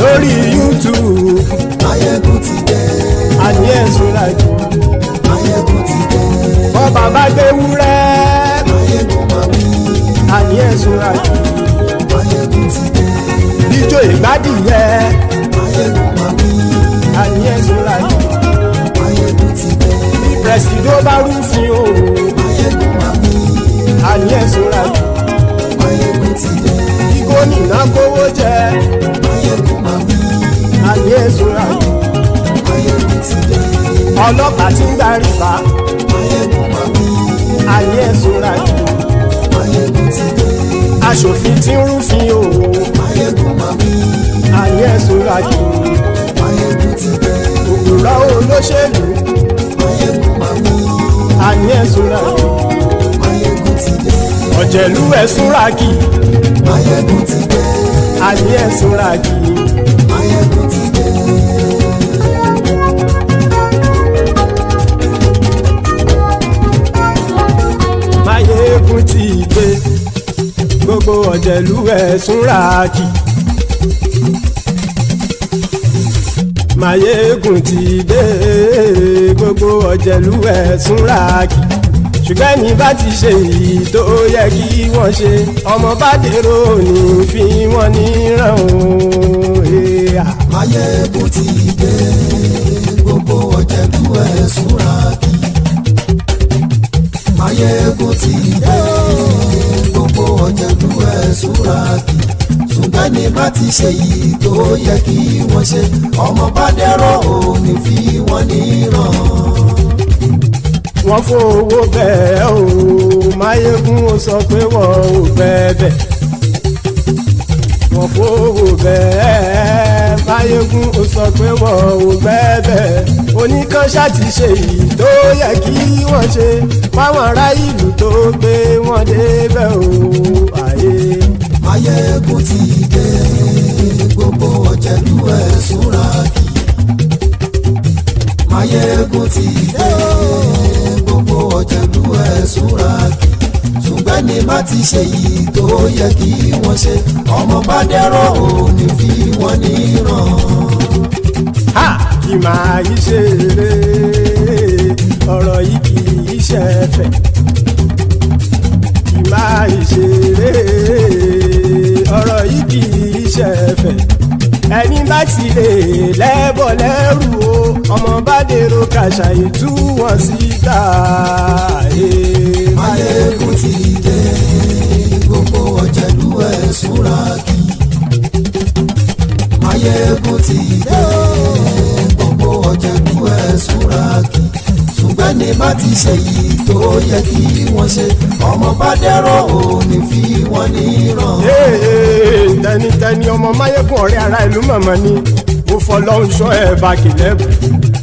Lórí YouTube. Máyégún ti dé. Àní ẹ̀sùn ràkì. Máyégún ti dé. Bọ́ bàbá gbé wúrẹ́. Máyégún máa wí. Àní ẹ̀sùn ràkì. Máyégún ti dé. Ijó ìgbádìyẹ. Máyégún máa wí. Àní ẹ̀sùn ràkì. Máyégún ti dé. Bí pẹ̀sìdó bá rúfin o. Máyégún máa wí. Àní ẹ̀sùn ràkì. Máyégún ti dé. Bí gómìnà kówó jẹ. Máyégún máa wí. Àní ẹ̀sùn ràkì. Máyégún ti dé. Ọlọ́pàá tí ń darí bá. Máyégún máa wí. Àní ẹ̀sùn ràkì. Máyégún ti dé. Aṣòfin tí ń rúfin o. Máyégún máa wí. Àní ẹ̀sùn ràkì. Máyégún ti dé. Òpùrọ́ olóṣèlú. Máyégún máa wí. Àní ẹ̀sùn ràkì. Máyégún ti dé. Ọ̀jẹ̀lú ẹ̀sùn ràkì. Máyégún ti dé. Àní ẹ̀sùn ràkì. Máyégún ti dé. Máyégún ti dé. Gbogbo ọ̀jẹ̀lú ẹ̀sùn ràkì. Máyégún ti dé. Gbogbo ọ̀jẹ̀lú ẹ̀sùn ràkì. Ṣùgbọ́n ní bá ti ṣe èyí tó yẹ kí wọ́n ṣe ọmọ bá dèrò ní fi wọ́n níran o. Máyégún ti dé. Gbogbo ọ̀jẹ̀lú ẹ̀sùn ràkì. Máyégún ti dé. Gbogbo ọ̀jẹ̀lú ẹ̀sùn ràkì. Ṣùgbọ́n ní bá ti ṣe yìí tó yẹ kí wọ́n ṣe ọmọ bá dẹ́rọ̀ ò ní fi wọ́n níran. Wọ́n fowó bẹ́ẹ̀ o. Máyégún ó sọ pé wọ́n ò fẹ́ bẹ̀. Wọ́n fowó bẹ́ẹ̀. Máyégún ó sọ pé wọ́n ò fẹ́ bẹ̀. Oníkan ṣáàtì ṣe yìí tó yẹ kí wọ́n ṣe fáwọn ará ìlú tó gbé wọn débẹ̀ o. Ayé. Máyégún ti dé. Gbogbo ọ̀jẹ̀lú ẹ̀sùn ràkì. Máyégún ti dé. Gbogbo ọ̀jẹ̀lú ẹ̀sùn ràkì. Ṣùgbọ́n ní bá ti ṣe yìí tó yẹ kí wọ́n ṣe ọmọ bá dẹ́rọ̀ ò ní fi wọ́n níran. Kì máa yí ṣe eré ọ̀rọ̀ yìí kì í ṣe ẹ̀fẹ̀. Kì máa yí ṣe eré ọ̀rọ̀ yìí kì í ṣe ẹ̀fẹ̀. Ẹni bá ti lè lẹ́bọ̀ lẹ́rù o ọmọ bá dèrò kàṣà ìtú wọn síta. Máyégún ti dé. Gbogbo ọ̀jẹ̀lú ẹ̀sùn ràkì. Máyégún ti dé. Gbogbo ọ̀jẹ̀lú ẹ̀sùn ràkì. Ṣùgbọ́n ní bá ti ṣe yìí tó yẹ kí wọ́n ṣe ọmọ bá dẹ́rọ̀ ò ní fi wọ́n níran. Tẹnitẹni ọmọ Máyégún ọ̀rẹ́ ara ìlú mọ̀mọ́ ni ó fọlọ́run ṣọ́ ẹ̀ bá kìlẹ́bù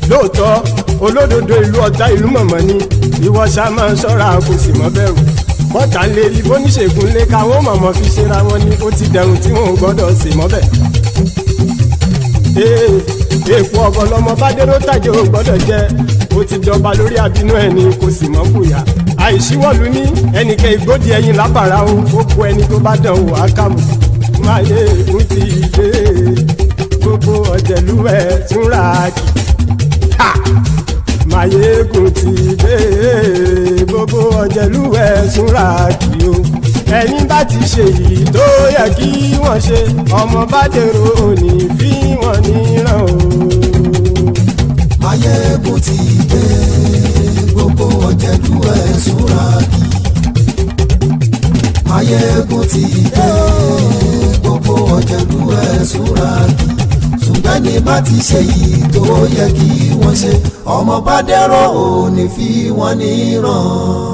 lóòótọ́ olódodo ìlú ọ̀tá ìlú mọ̀mọ́ ni ìwọ ṣá máa ń ṣọ́ra kò sì mọ́ bẹ̀rù bọ́tà lè rí bóníṣègùn lé káwọn mọ̀mọ́ fi ṣera wọn ni ó ti dẹrùn tí wọn ò gbọ́dọ̀ sè mọ́bẹ̀. èèpo ọ̀gọ̀ lọmọ bá dérò tàjẹ́ ò gbọ́dọ̀ jẹ́ ó ti jọba lórí àbínú ẹni kò sì mọ́ bùyà àìsíwọ́lu ní ẹnìkẹ́ ìgbódì ẹyin lábàrá o ó kó ẹni tó bá dán o ákàmù máyé ègún ti dé gbogbo ọ̀jẹ̀lúwẹ̀ túnra kì máyé ègún ti dé gbogbo ọ̀jẹ̀lúwẹ̀ túnra kì o ẹ̀yin bá ti ṣe yìí tó yẹ kí wọ́n ṣe ọmọ bá dèrò òní fi wọ́n níran o. máyé ègún ti dé gbogbo ọ̀jẹ̀lúwẹ̀ túnra kì máyé ègún ti dé gbogbo ọ̀jẹ̀lúwẹ̀ túnra kì ṣùgbọ́n ní bá ti ṣe yìí tó yẹ kí wọ́n ṣe ọmọ bá dẹ́rọ̀ ò ní fi wọ́n níran.